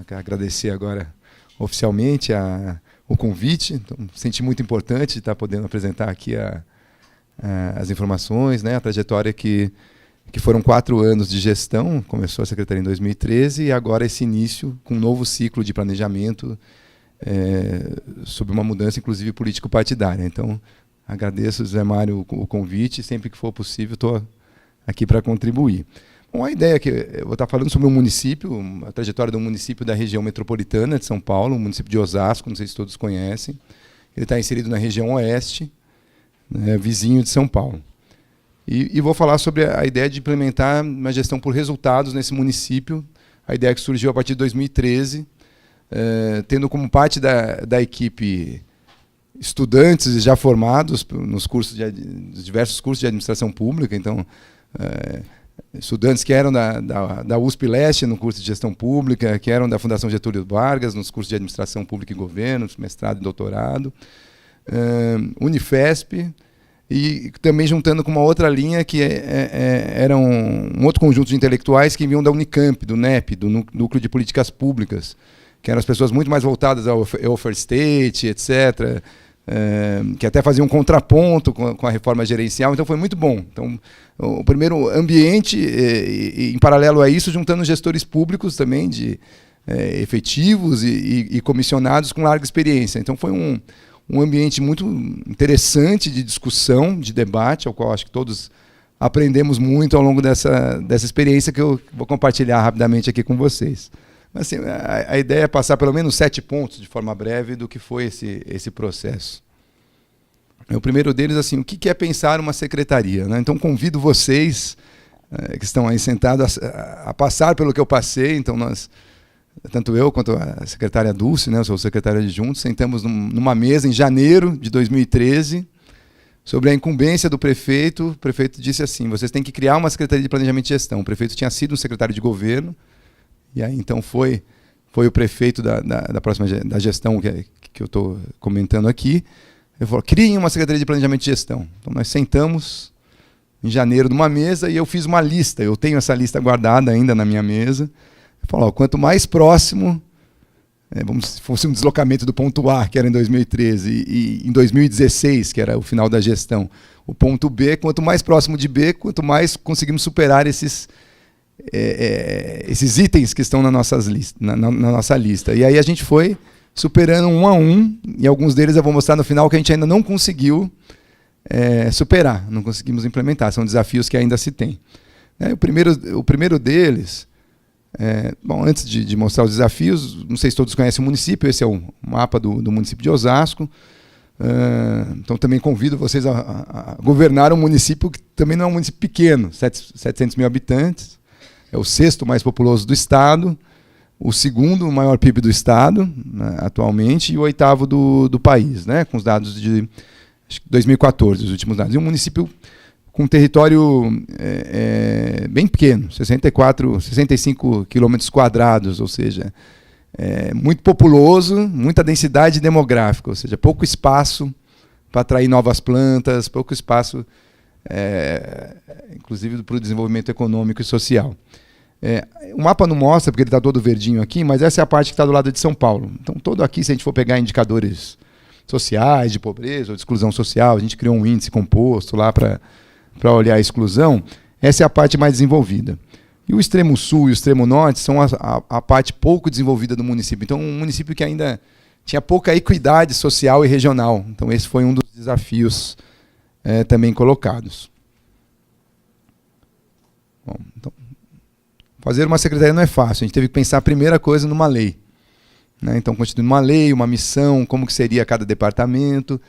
Quero agradecer agora oficialmente o convite. Então, senti muito importante estar podendo apresentar aqui as informações, né, a trajetória que foram 4 anos de gestão. Começou a secretaria em 2013 e agora esse início com um novo ciclo de planejamento sob uma mudança, inclusive, político-partidária. Então, agradeço, Zé Mário, o convite. Sempre que for possível, estou aqui para contribuir. Bom, a ideia é que eu vou estar falando sobre um município, a trajetória de um município da região metropolitana de São Paulo, o município de Osasco, não sei se todos conhecem. Ele está inserido na região oeste, né, vizinho de São Paulo. E vou falar sobre a ideia de implementar uma gestão por resultados nesse município, a ideia que surgiu a partir de 2013, tendo como parte da equipe estudantes já formados nos diversos cursos de administração pública. Então, estudantes que eram da USP Leste no curso de gestão pública, que eram da Fundação Getúlio Vargas nos cursos de administração pública e governo, mestrado e doutorado, Unifesp, e também juntando com uma outra linha que era um outro conjunto de intelectuais que vinham da Unicamp, do NEP, do Núcleo de Políticas Públicas, que eram as pessoas muito mais voltadas ao welfare state, etc., que até faziam um contraponto com a reforma gerencial. Então foi muito bom. Então, o primeiro ambiente, em paralelo a isso, juntando gestores públicos também, efetivos e comissionados com larga experiência. Então foi um ambiente muito interessante de discussão, de debate, ao qual acho que todos aprendemos muito ao longo dessa experiência que eu vou compartilhar rapidamente aqui com vocês. Mas, assim, a ideia é passar pelo menos 7 pontos, de forma breve, do que foi esse processo. O primeiro deles, assim, o que é pensar uma secretaria, né? Então, convido vocês, que estão aí sentados, a passar pelo que eu passei. Então, tanto eu quanto a secretária Dulce, né, eu sou secretário adjunto, sentamos numa mesa em janeiro de 2013, sobre a incumbência do prefeito. O prefeito disse assim: vocês têm que criar uma secretaria de planejamento e gestão. O prefeito tinha sido um secretário de governo, e aí então foi o prefeito da gestão que eu estou comentando aqui. Ele falou: criem uma secretaria de planejamento e gestão. Então nós sentamos em janeiro numa mesa e eu fiz uma lista. Eu tenho essa lista guardada ainda na minha mesa. Falar, quanto mais próximo, se fosse um deslocamento do ponto A, que era em 2013, e em 2016, que era o final da gestão, o ponto B, quanto mais próximo de B, quanto mais conseguimos superar esses itens que estão na nossa lista. E aí a gente foi superando um a um, e alguns deles eu vou mostrar no final que a gente ainda não conseguiu superar, não conseguimos implementar, são desafios que ainda se tem. O primeiro deles... bom, antes de mostrar os desafios, não sei se todos conhecem o município. Esse é o mapa do município de Osasco. Então também convido vocês a governar um município que também não é um município pequeno, 700 mil habitantes, é o 6º mais populoso do estado, o 2º maior PIB do estado, né, atualmente, e o 8º do país, né, com os dados de 2014, os últimos dados. E um município com um território bem pequeno, 65 quilômetros quadrados, ou seja, muito populoso, muita densidade demográfica, ou seja, pouco espaço para atrair novas plantas, pouco espaço, inclusive, para o desenvolvimento econômico e social. O mapa não mostra, porque ele está todo verdinho aqui, mas essa é a parte que está do lado de São Paulo. Então, todo aqui, se a gente for pegar indicadores sociais, de pobreza ou de exclusão social, a gente criou um índice composto lá para olhar a exclusão. Essa é a parte mais desenvolvida. E o extremo sul e o extremo norte são a parte pouco desenvolvida do município. Então, um município que ainda tinha pouca equidade social e regional. Então, esse foi um dos desafios também colocados. Bom, então, fazer uma secretaria não é fácil. A gente teve que pensar a primeira coisa numa lei, né? Então, constituindo uma lei, uma missão, como que seria cada departamento.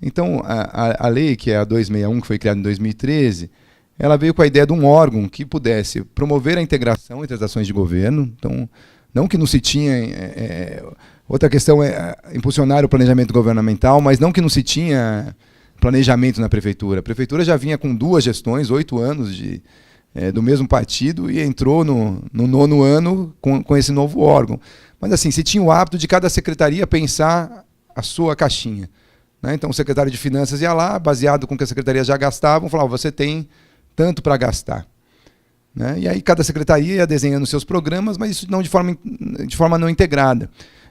Então, a lei, que é a 261, que foi criada em 2013, ela veio com a ideia de um órgão que pudesse promover a integração entre as ações de governo. Então, não que não se tinha... outra questão é impulsionar o planejamento governamental, mas não que não se tinha planejamento na prefeitura. A prefeitura já vinha com 2 gestões, 8 anos do mesmo partido, e entrou no 9º ano com esse novo órgão. Mas, assim, se tinha o hábito de cada secretaria pensar a sua caixinha, né? Então, o secretário de Finanças ia lá, baseado com o que a secretaria já gastava, falava: você tem tanto para gastar. né? E aí cada secretaria ia desenhando seus programas, mas isso não de forma não integrada.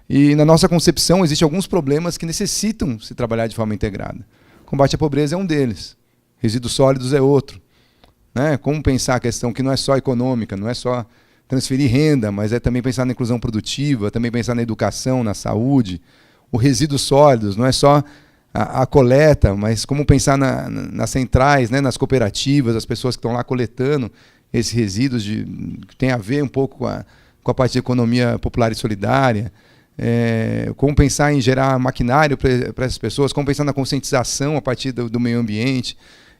E na nossa concepção existem alguns problemas que necessitam se trabalhar de forma integrada. Combate à pobreza é um deles. Resíduos sólidos é outro. Né? Como pensar a questão que não é só econômica, não é só transferir renda, mas é também pensar na inclusão produtiva, também pensar na educação, na saúde. O resíduos sólidos não é só a coleta, mas como pensar nas centrais, né? Nas cooperativas, as pessoas que estão lá coletando esses resíduos, que tem a ver um pouco com a parte de economia popular e solidária. Como pensar em gerar maquinário para essas pessoas, como pensar na conscientização a partir do meio ambiente.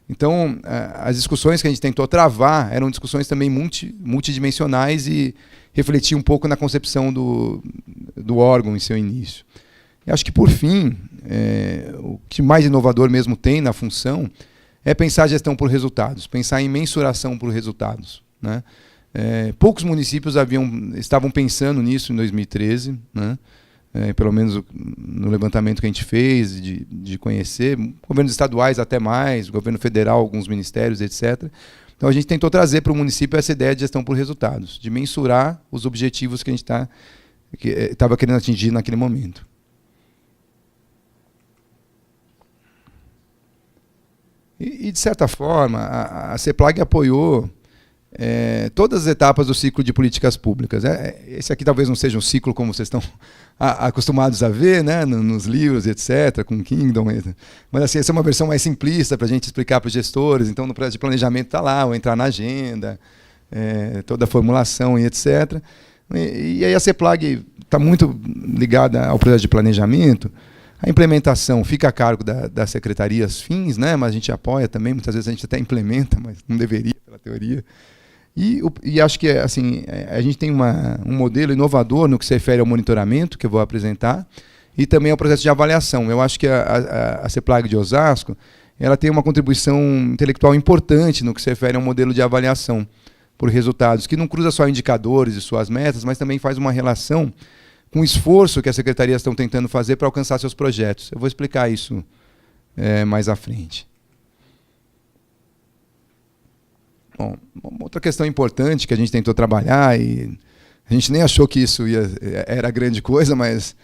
Então, as discussões que a gente tentou travar eram discussões também multidimensionais e refletir um pouco na concepção do órgão em seu início. E acho que, por fim, o que mais inovador mesmo tem na função é pensar a gestão por resultados, pensar em mensuração por resultados, né? Poucos municípios estavam pensando nisso em 2013, né? Pelo menos no levantamento que a gente fez, de conhecer, governos estaduais até mais, governo federal, alguns ministérios, etc. Então a gente tentou trazer para o município essa ideia de gestão por resultados, de mensurar os objetivos que a gente estava querendo atingir naquele momento. E de certa forma, a CEPLAG apoiou todas as etapas do ciclo de políticas públicas. Esse aqui talvez não seja um ciclo como vocês estão acostumados a ver, né, nos livros, etc., com Kingdom. Mas assim, essa é uma versão mais simplista para a gente explicar para os gestores. Então, no processo de planejamento está lá, ou entrar na agenda, toda a formulação e etc. E aí a CEPLAG está muito ligada ao processo de planejamento. A implementação fica a cargo das secretarias fins, né, mas a gente apoia também, muitas vezes a gente até implementa, mas não deveria, pela teoria. E acho que assim, a gente tem um modelo inovador no que se refere ao monitoramento, que eu vou apresentar, e também ao processo de avaliação. Eu acho que a CEPLAG de Osasco ela tem uma contribuição intelectual importante no que se refere ao modelo de avaliação por resultados, que não cruza só indicadores e suas metas, mas também faz uma relação com o esforço que as secretarias estão tentando fazer para alcançar seus projetos. Eu vou explicar isso mais à frente. Bom, outra questão importante que a gente tentou trabalhar, e a gente nem achou que isso era grande coisa, mas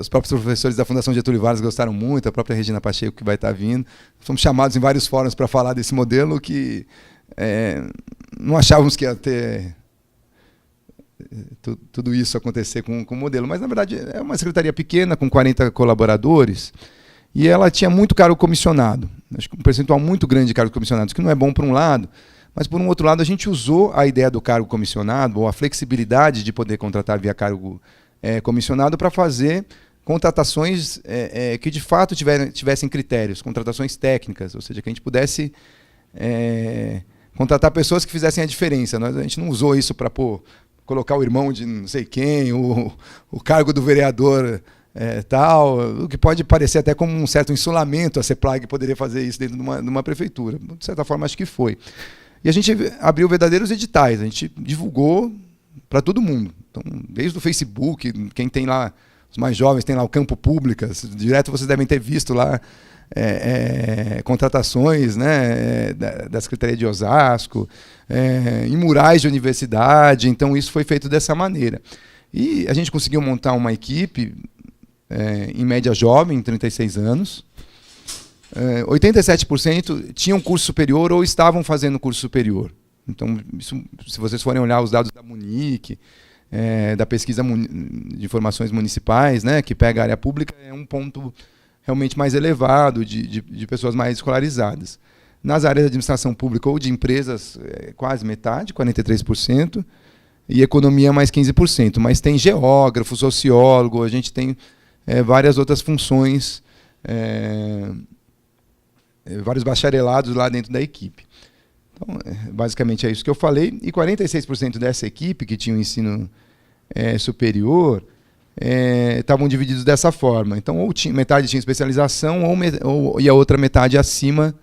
os próprios professores da Fundação Getúlio Vargas gostaram muito, a própria Regina Pacheco, que vai estar vindo. Fomos chamados em vários fóruns para falar desse modelo que não achávamos que ia ter tudo isso acontecer com o modelo. Mas, na verdade, é uma secretaria pequena, com 40 colaboradores, e ela tinha muito cargo comissionado. Acho que um percentual muito grande de cargos comissionados, que não é bom por um lado, mas, por um outro lado, a gente usou a ideia do cargo comissionado, ou a flexibilidade de poder contratar via cargo comissionado, para fazer contratações que, de fato, tivessem critérios, contratações técnicas, ou seja, que a gente pudesse contratar pessoas que fizessem a diferença. A gente não usou isso para colocar o irmão de não sei quem, o cargo do vereador tal, o que pode parecer até como um certo insulamento. A CEPLAG poderia fazer isso dentro de uma prefeitura. De certa forma, acho que foi. E a gente abriu verdadeiros editais, a gente divulgou para todo mundo. Então, desde o Facebook, quem tem lá, os mais jovens tem lá o Campo Públicas, direto vocês devem ter visto lá contratações, né, da Secretaria de Osasco, em murais de universidade. Então isso foi feito dessa maneira. E a gente conseguiu montar uma equipe, em média jovem, 36 anos. 87% tinham curso superior ou estavam fazendo curso superior. Então, isso, se vocês forem olhar os dados da Munic, da pesquisa de informações municipais, né, que pega a área pública, é um ponto realmente mais elevado de pessoas mais escolarizadas. Nas áreas de administração pública ou de empresas, quase metade, 43%, e economia mais 15%. Mas tem geógrafo, sociólogo, a gente tem várias outras funções, vários bacharelados lá dentro da equipe. Então, basicamente é isso que eu falei. E 46% dessa equipe, que tinha um ensino superior, estavam divididos dessa forma. Então, ou metade tinha especialização, e a outra metade acima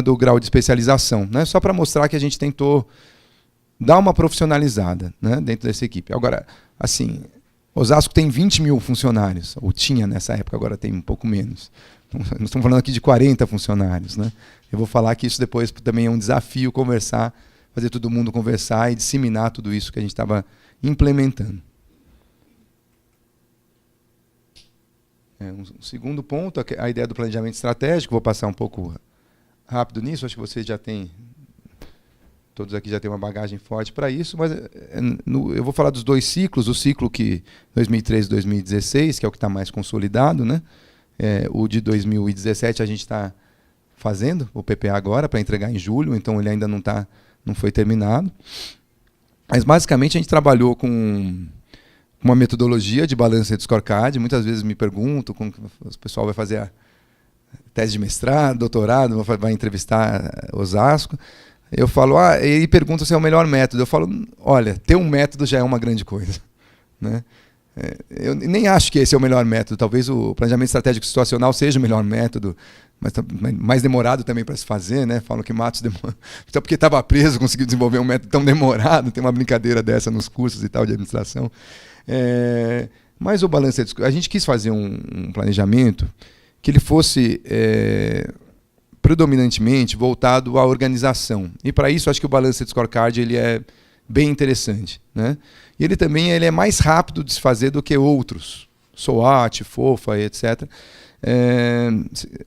do grau de especialização, né? Só para mostrar que a gente tentou dar uma profissionalizada, né, dentro dessa equipe. Agora, assim, Osasco tem 20 mil funcionários, ou tinha nessa época, agora tem um pouco menos. Nós estamos falando aqui de 40 funcionários, né? Eu vou falar que isso depois também é um desafio conversar, fazer todo mundo conversar e disseminar tudo isso que a gente estava implementando. Um segundo ponto, a ideia do planejamento estratégico, vou passar um pouco rápido nisso, acho que vocês já têm, todos aqui já têm uma bagagem forte para isso, mas eu vou falar dos 2 ciclos, o ciclo que 2013 e 2016, que é o que está mais consolidado, né? O de 2017 a gente está fazendo, o PPA agora, para entregar em julho, então ele ainda não foi terminado. Mas basicamente a gente trabalhou com uma metodologia de balança de scorecard. Muitas vezes me perguntam como o pessoal vai fazer a tese de mestrado, doutorado, vai entrevistar Osasco. Eu falo, ele pergunta se é o melhor método. Eu falo, olha, ter um método já é uma grande coisa, né? Eu nem acho que esse é o melhor método. Talvez o planejamento estratégico situacional seja o melhor método, mas mais demorado também para se fazer, né? Falam que Matos demorou. Só porque estava preso, conseguiu desenvolver um método tão demorado. Tem uma brincadeira dessa nos cursos e tal de administração. Mas o balanço, a gente quis fazer um planejamento que ele fosse predominantemente voltado à organização. E para isso acho que o Balanced Scorecard ele é bem interessante, né? E ele também é mais rápido de se fazer do que outros, SWOT, FOFA, etc.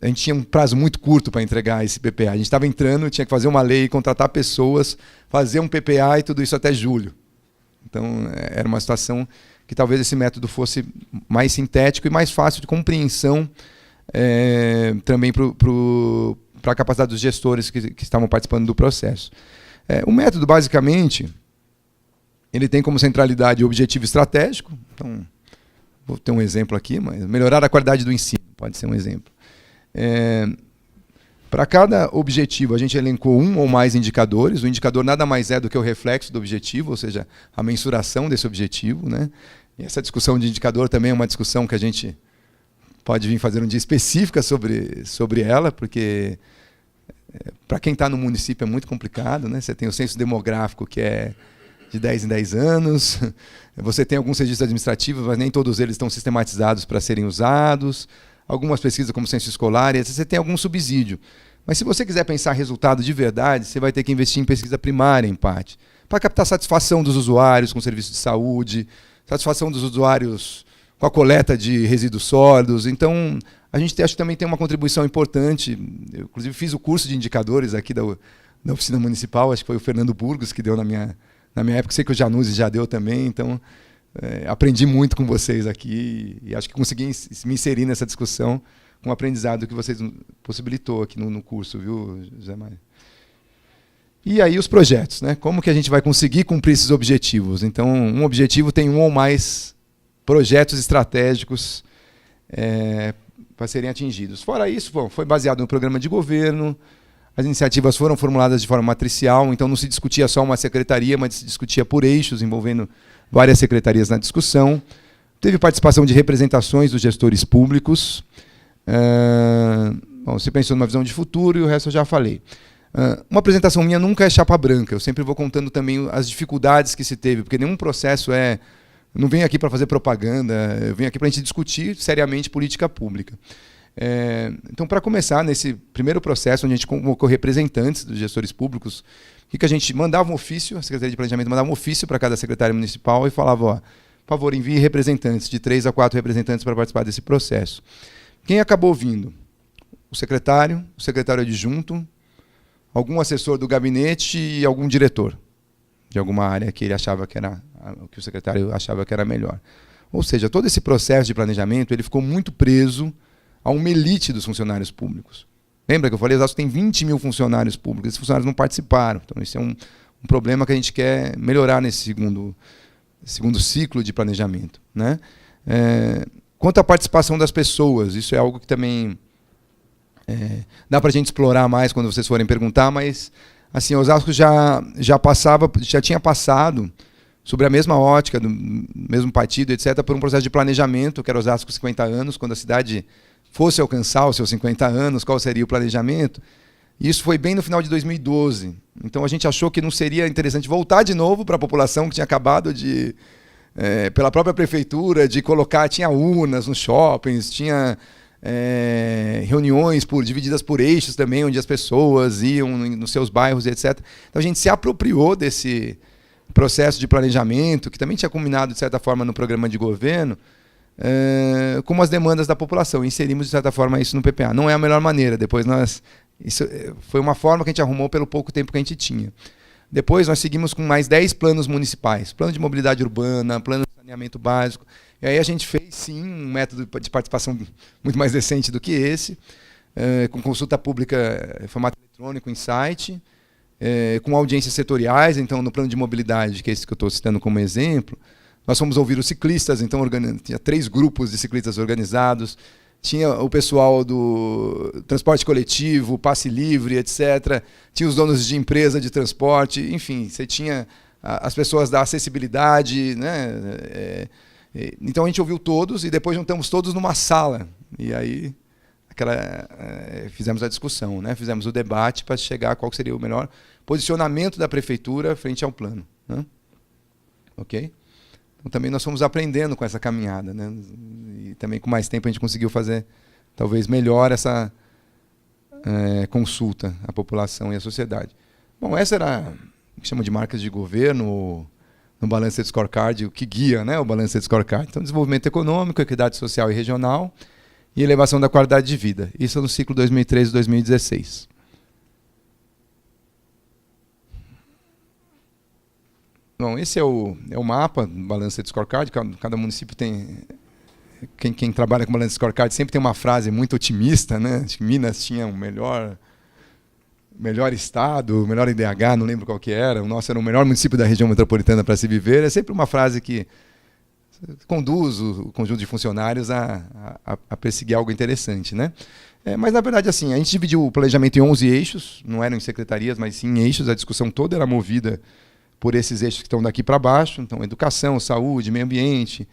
A gente tinha um prazo muito curto para entregar esse PPA. A gente estava entrando, tinha que fazer uma lei, contratar pessoas, fazer um PPA e tudo isso até julho. Então era uma situação que talvez esse método fosse mais sintético e mais fácil de compreensão também para a capacidade dos gestores que estavam participando do processo. O método, basicamente, ele tem como centralidade o objetivo estratégico. Então, vou ter um exemplo aqui, mas melhorar a qualidade do ensino, pode ser um exemplo. Para cada objetivo, a gente elencou um ou mais indicadores. O indicador nada mais é do que o reflexo do objetivo, ou seja, a mensuração desse objetivo, né? E essa discussão de indicador também é uma discussão que a gente pode vir fazer um dia específica sobre ela, porque para quem está no município é muito complicado, né? Você tem o censo demográfico, que é de 10 em 10 anos, você tem alguns registros administrativos, mas nem todos eles estão sistematizados para serem usados, algumas pesquisas como censo escolar, e você tem algum subsídio. Mas se você quiser pensar resultado de verdade, você vai ter que investir em pesquisa primária, em parte, para captar satisfação dos usuários com serviços de saúde, satisfação dos usuários com a coleta de resíduos sólidos. Então, a gente acho que também tem uma contribuição importante. Eu, inclusive, fiz o curso de indicadores aqui da oficina municipal, acho que foi o Fernando Burgos que deu na minha época, sei que o Januzzi já deu também, então aprendi muito com vocês aqui e acho que consegui me inserir nessa discussão com o aprendizado que vocês possibilitou aqui no curso, viu, José Maia? E aí os projetos, né? Como que a gente vai conseguir cumprir esses objetivos? Então, um objetivo tem um ou mais projetos estratégicos para serem atingidos. Fora isso, foi baseado no programa de governo, as iniciativas foram formuladas de forma matricial, então não se discutia só uma secretaria, mas se discutia por eixos, envolvendo várias secretarias na discussão. Teve participação de representações dos gestores públicos. Você pensou numa visão de futuro e o resto eu já falei. Uma apresentação minha nunca é chapa branca, eu sempre vou contando também as dificuldades que se teve, porque nenhum processo não venho aqui para fazer propaganda, eu venho aqui para a gente discutir seriamente política pública. Então, para começar, nesse primeiro processo, onde a gente convocou representantes dos gestores públicos, que a gente mandava um ofício, a Secretaria de Planejamento mandava um ofício para cada secretária municipal e falava, por favor, envie representantes, de 3 a 4 representantes para participar desse processo. Quem acabou vindo? O secretário adjunto, algum assessor do gabinete e algum diretor de alguma área que ele achava que o secretário achava que era melhor. Ou seja, todo esse processo de planejamento ele ficou muito preso a uma elite dos funcionários públicos. Lembra que eu falei, Osasco tem 20 mil funcionários públicos, esses funcionários não participaram. Então, esse é um problema que a gente quer melhorar nesse segundo ciclo de planejamento, né? Quanto à participação das pessoas, isso é algo que também dá para a gente explorar mais quando vocês forem perguntar, mas assim, Osasco já tinha passado, sobre a mesma ótica, do mesmo partido, etc., por um processo de planejamento, que era Osasco 50 anos, quando a cidade fosse alcançar os seus 50 anos, qual seria o planejamento. E isso foi bem no final de 2012. Então a gente achou que não seria interessante voltar de novo para a população que tinha acabado pela própria prefeitura, de colocar, tinha urnas nos shoppings, tinha reuniões divididas por eixos também, onde as pessoas iam nos seus bairros, etc. Então a gente se apropriou desse processo de planejamento, que também tinha culminado, de certa forma, no programa de governo, como as demandas da população. Inserimos, de certa forma, isso no PPA. Não é a melhor maneira. Depois isso foi uma forma que a gente arrumou pelo pouco tempo que a gente tinha. Depois nós seguimos com mais 10 planos municipais. Plano de mobilidade urbana, plano de saneamento básico. E aí a gente fez, sim, um método de participação muito mais decente do que esse, com consulta pública em formato eletrônico, em site, com audiências setoriais. Então, no plano de mobilidade, que é esse que eu estou citando como exemplo, nós fomos ouvir os ciclistas, então tinha 3 grupos de ciclistas organizados, tinha o pessoal do transporte coletivo, passe livre, etc. Tinha os donos de empresa de transporte, enfim, você tinha as pessoas da acessibilidade, né? Então a gente ouviu todos e depois juntamos todos numa sala. E aí fizemos a discussão, né? Fizemos o debate para chegar a qual seria o melhor posicionamento da prefeitura frente ao plano. Né? Ok? Então também nós fomos aprendendo com essa caminhada. Né? E também com mais tempo a gente conseguiu fazer talvez melhor essa consulta à população e à sociedade. Bom, essa era o que chama de marcas de governo, no Balanced Scorecard, o que guia, né, o Balanced Scorecard. Então, desenvolvimento econômico, equidade social e regional e elevação da qualidade de vida. Isso no ciclo 2013-2016. Bom, esse é o mapa do Balanced Scorecard. Cada município tem... Quem trabalha com Balanced Scorecard sempre tem uma frase muito otimista, né? Acho que Minas tinha o melhor estado, o melhor IDH, não lembro qual que era. O nosso era o melhor município da região metropolitana para se viver. É sempre uma frase que conduz o conjunto de funcionários a perseguir algo interessante, né? Mas, na verdade, assim, a gente dividiu o planejamento em 11 eixos, não eram em secretarias, mas sim em eixos. A discussão toda era movida por esses eixos que estão daqui para baixo. Então, educação, saúde, meio ambiente,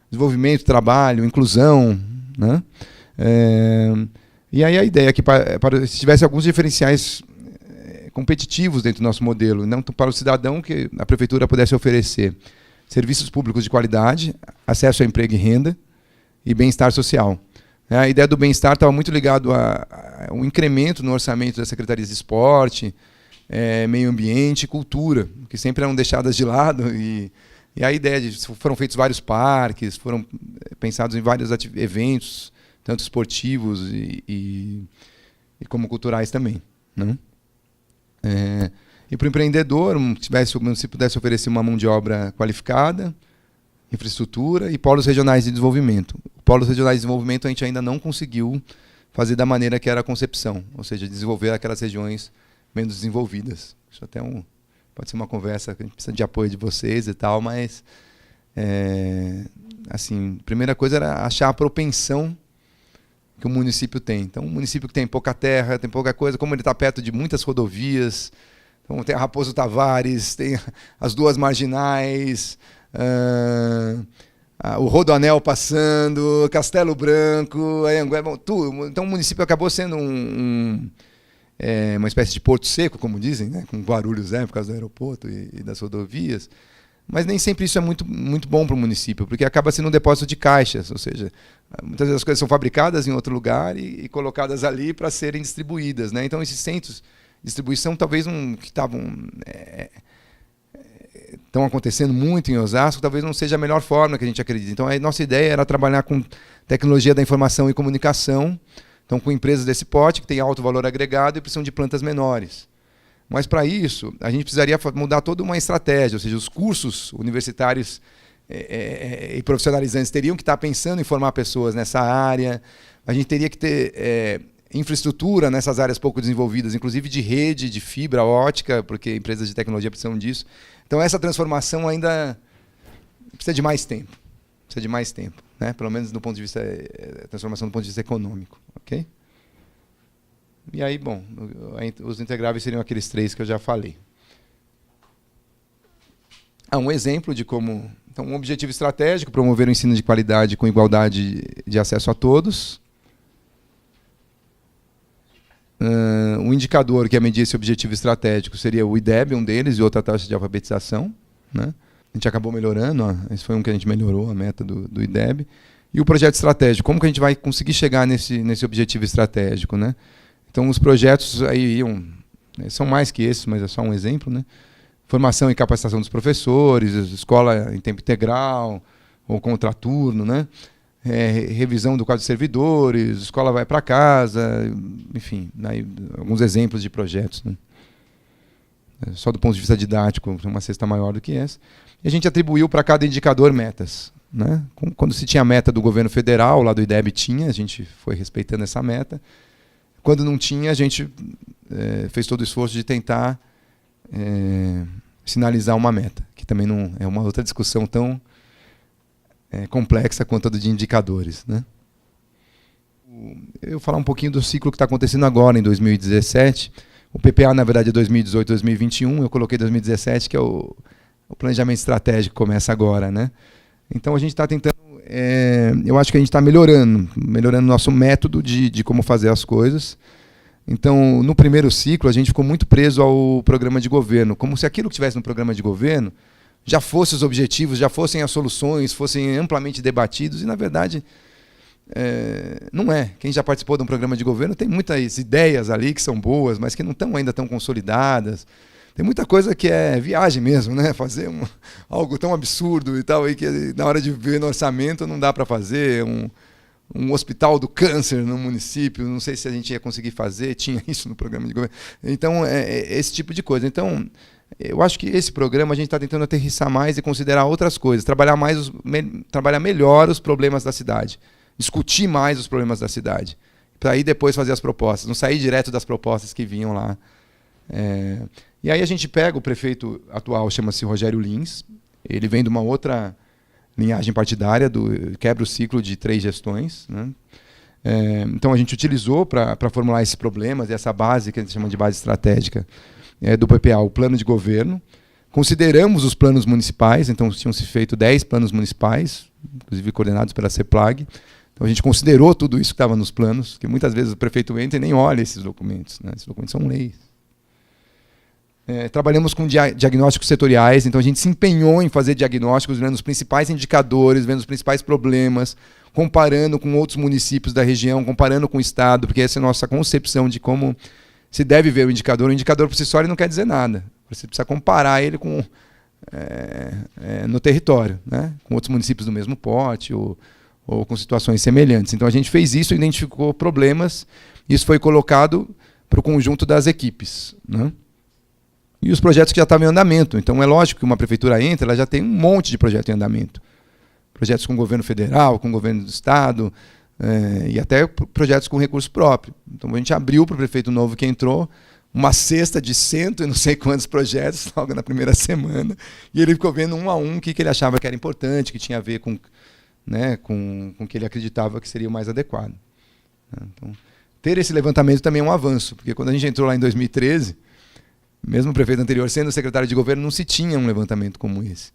desenvolvimento, trabalho, inclusão, né? E aí a ideia é que se tivesse alguns diferenciais competitivos dentro do nosso modelo, não para o cidadão, que a prefeitura pudesse oferecer serviços públicos de qualidade, acesso a emprego e renda e bem-estar social. A ideia do bem-estar estava muito ligado a um incremento no orçamento das secretarias de esporte, meio ambiente e cultura, que sempre eram deixadas de lado. E a ideia foram feitos vários parques, foram pensados em vários eventos, tanto esportivos e como culturais também. Né? E para o empreendedor, se o município pudesse oferecer uma mão de obra qualificada, infraestrutura e polos regionais de desenvolvimento. Polos regionais de desenvolvimento a gente ainda não conseguiu fazer da maneira que era a concepção, ou seja, desenvolver aquelas regiões menos desenvolvidas. Isso até pode ser uma conversa que a gente precisa de apoio de vocês e tal, mas assim, a primeira coisa era achar a propensão que o município tem. Então, um município que tem pouca terra, tem pouca coisa, como ele está perto de muitas rodovias, então tem a Raposo Tavares, tem as 2 marginais, o Rodoanel passando, Castelo Branco, Anhanguera, tudo. Então o município acabou sendo uma espécie de porto seco, como dizem, né? Com Guarulhos, por causa do aeroporto e das rodovias. Mas nem sempre isso é muito, muito bom para o município, porque acaba sendo um depósito de caixas, ou seja, muitas vezes as coisas são fabricadas em outro lugar e colocadas ali para serem distribuídas. Né? Então, esses centros de distribuição talvez que estão acontecendo muito em Osasco, talvez não seja a melhor forma que a gente acredita. Então, a nossa ideia era trabalhar com tecnologia da informação e comunicação, então com empresas desse porte, que têm alto valor agregado e precisam de plantas menores. Mas, para isso, a gente precisaria mudar toda uma estratégia, ou seja, os cursos universitários e profissionalizantes teriam que estar pensando em formar pessoas nessa área, a gente teria que ter infraestrutura nessas áreas pouco desenvolvidas, inclusive de rede, de fibra ótica, porque empresas de tecnologia precisam disso. Então, essa transformação ainda precisa de mais tempo. Precisa de mais tempo, né? Pelo menos do ponto de vista transformação do ponto de vista econômico. Ok? E aí, bom, os integráveis seriam aqueles 3 que eu já falei. Um exemplo de como... Então, um objetivo estratégico, promover o ensino de qualidade com igualdade de acesso a todos. Um indicador que ia medir esse objetivo estratégico seria o IDEB, um deles, e outra taxa de alfabetização. Né? A gente acabou melhorando, esse foi um que a gente melhorou, a meta do IDEB. E o projeto estratégico, como que a gente vai conseguir chegar nesse objetivo estratégico, né? Então, os projetos aí são mais que esses, mas é só um exemplo, né? Formação e capacitação dos professores, escola em tempo integral ou contraturno, né? Revisão do quadro de servidores, escola vai para casa, enfim, aí, alguns exemplos de projetos, né? Só do ponto de vista didático, uma cesta maior do que essa. E a gente atribuiu para cada indicador metas, né? Quando se tinha a meta do governo federal, lá do IDEB tinha, a gente foi respeitando essa meta. Quando não tinha, a gente fez todo o esforço de tentar sinalizar uma meta, que também não é uma outra discussão tão complexa quanto a de indicadores, né? Eu vou falar um pouquinho do ciclo que está acontecendo agora, em 2017. O PPA, na verdade, é 2018, 2021. Eu coloquei 2017, que é o planejamento estratégico que começa agora, né? Então, a gente está tentando... eu acho que a gente está melhorando o nosso método de como fazer as coisas. Então, no primeiro ciclo, a gente ficou muito preso ao programa de governo, como se aquilo que estivesse no programa de governo já fossem os objetivos, já fossem as soluções, fossem amplamente debatidos, e, na verdade, não é. Quem já participou de um programa de governo tem muitas ideias ali que são boas, mas que não estão ainda tão consolidadas. Tem muita coisa que é viagem mesmo, né? Fazer algo tão absurdo e tal, e que na hora de ver no orçamento não dá para fazer. Um hospital do câncer no município, não sei se a gente ia conseguir fazer, tinha isso no programa de governo. Então, esse tipo de coisa. Então, eu acho que esse programa a gente está tentando aterrissar mais e considerar outras coisas, trabalhar melhor os problemas da cidade, discutir mais os problemas da cidade, para aí depois fazer as propostas, não sair direto das propostas que vinham lá. E aí a gente pega o prefeito atual, chama-se Rogério Lins, ele vem de uma outra linhagem partidária, quebra o ciclo de 3 gestões, né? Então a gente utilizou para formular esses problemas, essa base que a gente chama de base estratégica do PPA, o plano de governo. Consideramos os planos municipais, então tinham-se feito 10 planos municipais, inclusive coordenados pela CEPLAG. Então a gente considerou tudo isso que estava nos planos, que muitas vezes o prefeito entra e nem olha esses documentos, né? Esses documentos são leis. Trabalhamos com diagnósticos setoriais, então a gente se empenhou em fazer diagnósticos, vendo os principais indicadores, vendo os principais problemas, comparando com outros municípios da região, comparando com o Estado, porque essa é a nossa concepção de como se deve ver o indicador. O indicador por si só ele não quer dizer nada. Você precisa comparar ele com, no território, né? Com outros municípios do mesmo porte ou com situações semelhantes. Então a gente fez isso, identificou problemas, isso foi colocado para o conjunto das equipes, né? E os projetos que já estavam em andamento. Então é lógico que uma prefeitura entra, ela já tem um monte de projeto em andamento. Projetos com o governo federal, com o governo do estado, e até projetos com recurso próprio. Então a gente abriu para o prefeito novo que entrou uma cesta de 100 e não sei quantos projetos logo na primeira semana, e ele ficou vendo um a um o que ele achava que era importante, que tinha a ver com o que ele acreditava que seria o mais adequado. Então, ter esse levantamento também é um avanço, porque quando a gente entrou lá em 2013, mesmo o prefeito anterior sendo secretário de governo, não se tinha um levantamento como esse.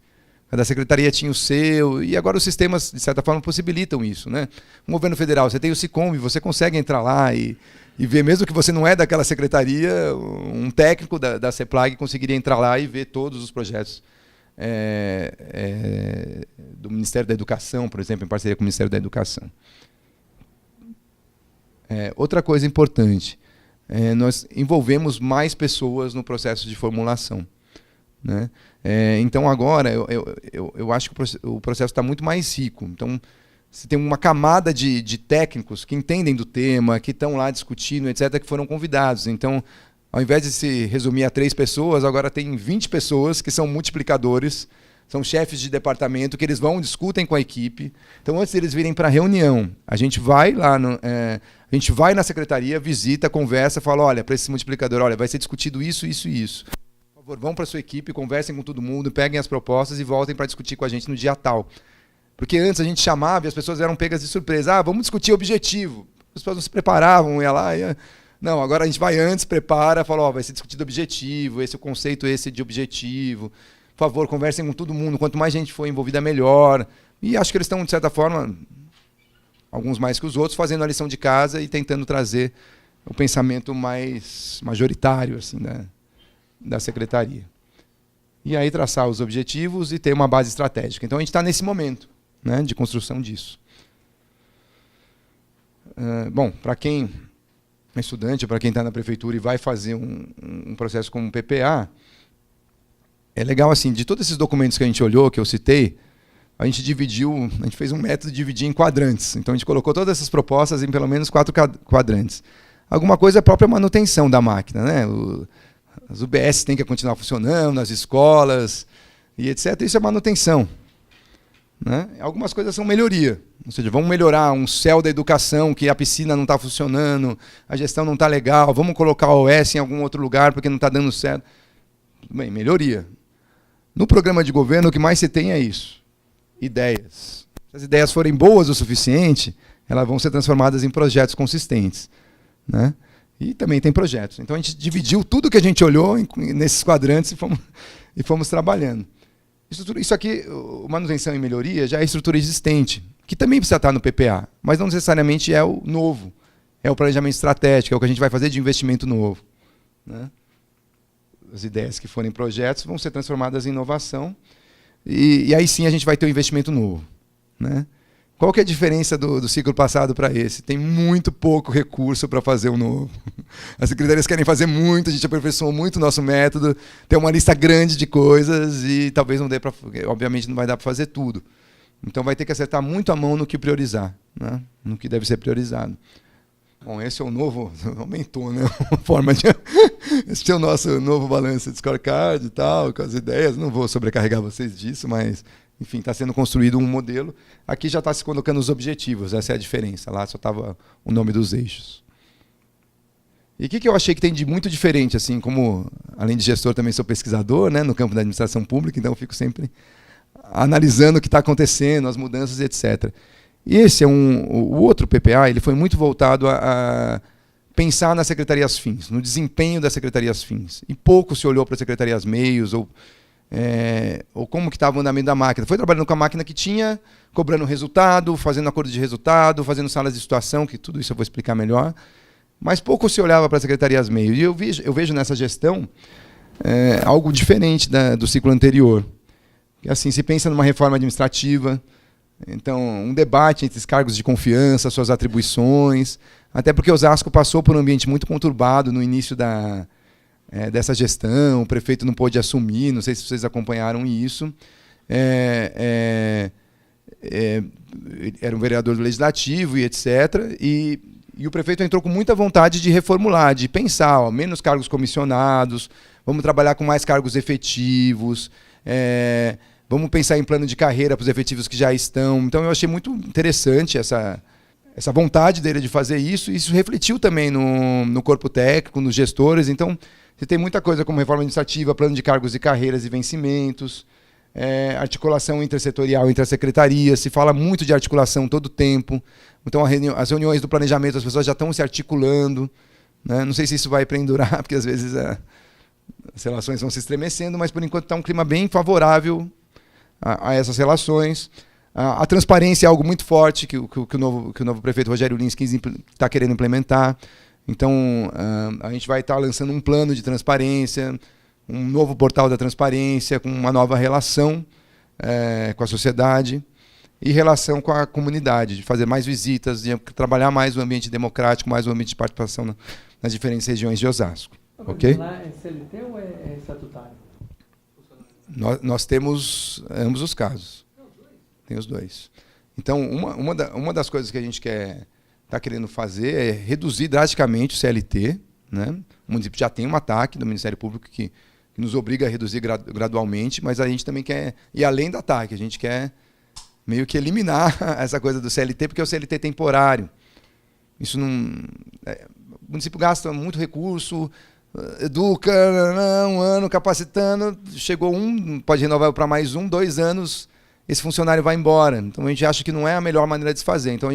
Cada secretaria tinha o seu, e agora os sistemas, de certa forma, possibilitam isso, né? No governo federal, você tem o SICOM, você consegue entrar lá e ver, mesmo que você não é daquela secretaria, um técnico da CEPLAG conseguiria entrar lá e ver todos os projetos do Ministério da Educação, por exemplo, em parceria com o Ministério da Educação. Outra coisa importante, nós envolvemos mais pessoas no processo de formulação, né? Então agora eu acho que o processo está muito mais rico. Então você tem uma camada de técnicos que entendem do tema, que estão lá discutindo, etc., que foram convidados. Então, ao invés de se resumir a 3 pessoas, agora tem 20 pessoas que são multiplicadores, são chefes de departamento, que eles vão, discutem com a equipe. Então, antes deles virem para a reunião, a gente vai lá, a gente vai na secretaria, visita, conversa, fala, olha, para esse multiplicador, olha, vai ser discutido isso, isso e isso. Por favor, vão para a sua equipe, conversem com todo mundo, peguem as propostas e voltem para discutir com a gente no dia tal. Porque antes a gente chamava e as pessoas eram pegas de surpresa. Vamos discutir objetivo. As pessoas não se preparavam, ia lá, Não, agora a gente vai antes, prepara, fala, vai ser discutido objetivo, esse é o conceito de objetivo. Por favor, conversem com todo mundo, quanto mais gente for envolvida, melhor. E acho que eles estão, de certa forma, alguns mais que os outros, fazendo a lição de casa e tentando trazer o pensamento mais majoritário assim, da secretaria. E aí traçar os objetivos e ter uma base estratégica. Então a gente está nesse momento, né, de construção disso. bom, para quem é estudante, para quem está na prefeitura e vai fazer um processo como PPA, é legal assim, de todos esses documentos que a gente olhou, que eu citei, a gente fez um método de dividir em quadrantes. Então a gente colocou todas essas propostas em pelo menos 4 quadrantes. Alguma coisa é a própria manutenção da máquina, né? As UBS têm que continuar funcionando, as escolas, e etc. Isso é manutenção. Né? Algumas coisas são melhoria. Ou seja, vamos melhorar um céu da educação, que a piscina não está funcionando, a gestão não está legal, vamos colocar o OS em algum outro lugar porque não está dando certo. Tudo bem, melhoria. No programa de governo, o que mais se tem é isso. Ideias. Se as ideias forem boas o suficiente, elas vão ser transformadas em projetos consistentes. Né? E também tem projetos. Então a gente dividiu tudo que a gente olhou nesses quadrantes e fomos trabalhando. Isso aqui, manutenção e melhoria, já é estrutura existente, que também precisa estar no PPA, mas não necessariamente é o novo. É o planejamento estratégico, é o que a gente vai fazer de investimento novo. Né? As ideias que forem projetos vão ser transformadas em inovação, e aí sim a gente vai ter um investimento novo. Né? Qual que é a diferença do ciclo passado para esse? Tem muito pouco recurso para fazer o novo. As secretarias querem fazer muito, a gente aperfeiçoou muito o nosso método, tem uma lista grande de coisas e talvez não dê para, obviamente não vai dar para fazer tudo. Então vai ter que acertar muito a mão no que priorizar, né? No que deve ser priorizado. Bom, esse é o novo, aumentou, né? A forma de esse é o nosso novo balanço de scorecard e tal, com as ideias. Não vou sobrecarregar vocês disso, mas enfim, está sendo construído um modelo. Aqui já está se colocando os objetivos, essa é a diferença. Lá só estava o nome dos eixos. E o que eu achei que tem de muito diferente, assim, como, além de gestor, também sou pesquisador, né, no campo da administração pública, então eu fico sempre analisando o que está acontecendo, as mudanças, etc. E esse é o outro PPA, ele foi muito voltado a pensar nas secretarias fins, no desempenho das secretarias fins. E pouco se olhou para as secretarias meios, ou como que estava o andamento da máquina. Foi trabalhando com a máquina que tinha, cobrando resultado, fazendo acordo de resultado, fazendo salas de situação, que tudo isso eu vou explicar melhor. Mas pouco se olhava para as secretarias meio. E eu vejo nessa gestão algo diferente do ciclo anterior. Assim, se pensa numa reforma administrativa, então um debate entre os cargos de confiança, suas atribuições, até porque Osasco passou por um ambiente muito conturbado no início dessa gestão, o prefeito não pôde assumir, não sei se vocês acompanharam isso. Era um vereador do Legislativo e etc. E o prefeito entrou com muita vontade de reformular, de pensar, menos cargos comissionados, vamos trabalhar com mais cargos efetivos, vamos pensar em plano de carreira para os efetivos que já estão. Então eu achei muito interessante essa vontade dele de fazer isso, e isso refletiu também no corpo técnico, nos gestores. Então, você tem muita coisa como reforma administrativa, plano de cargos e carreiras e vencimentos, articulação intersetorial entre as secretarias, se fala muito de articulação todo o tempo. Então, as reuniões do planejamento, as pessoas já estão se articulando. Né? Não sei se isso vai pendurar, porque às vezes as relações vão se estremecendo, mas por enquanto está um clima bem favorável a essas relações. A transparência é algo muito forte que o novo prefeito Rogério Lins está querendo implementar. Então, a gente vai estar lançando um plano de transparência, um novo portal da transparência, com uma nova relação com a sociedade e relação com a comunidade, de fazer mais visitas, de trabalhar mais o ambiente democrático, mais o ambiente de participação nas diferentes regiões de Osasco. Ok? Lá é CLT ou é estatutário? Nós temos ambos os casos. Tem os dois. Então, uma das coisas que a gente está querendo fazer é reduzir drasticamente o CLT. Né? O município já tem um ataque do Ministério Público que nos obriga a reduzir gradualmente, mas a gente também quer ir além do ataque. A gente quer meio que eliminar essa coisa do CLT, porque é o CLT temporário. Isso não... o município gasta muito recurso, educa, um ano capacitando, chegou pode renovar para mais 2 anos, esse funcionário vai embora. Então a gente acha que não é a melhor maneira de se fazer. Então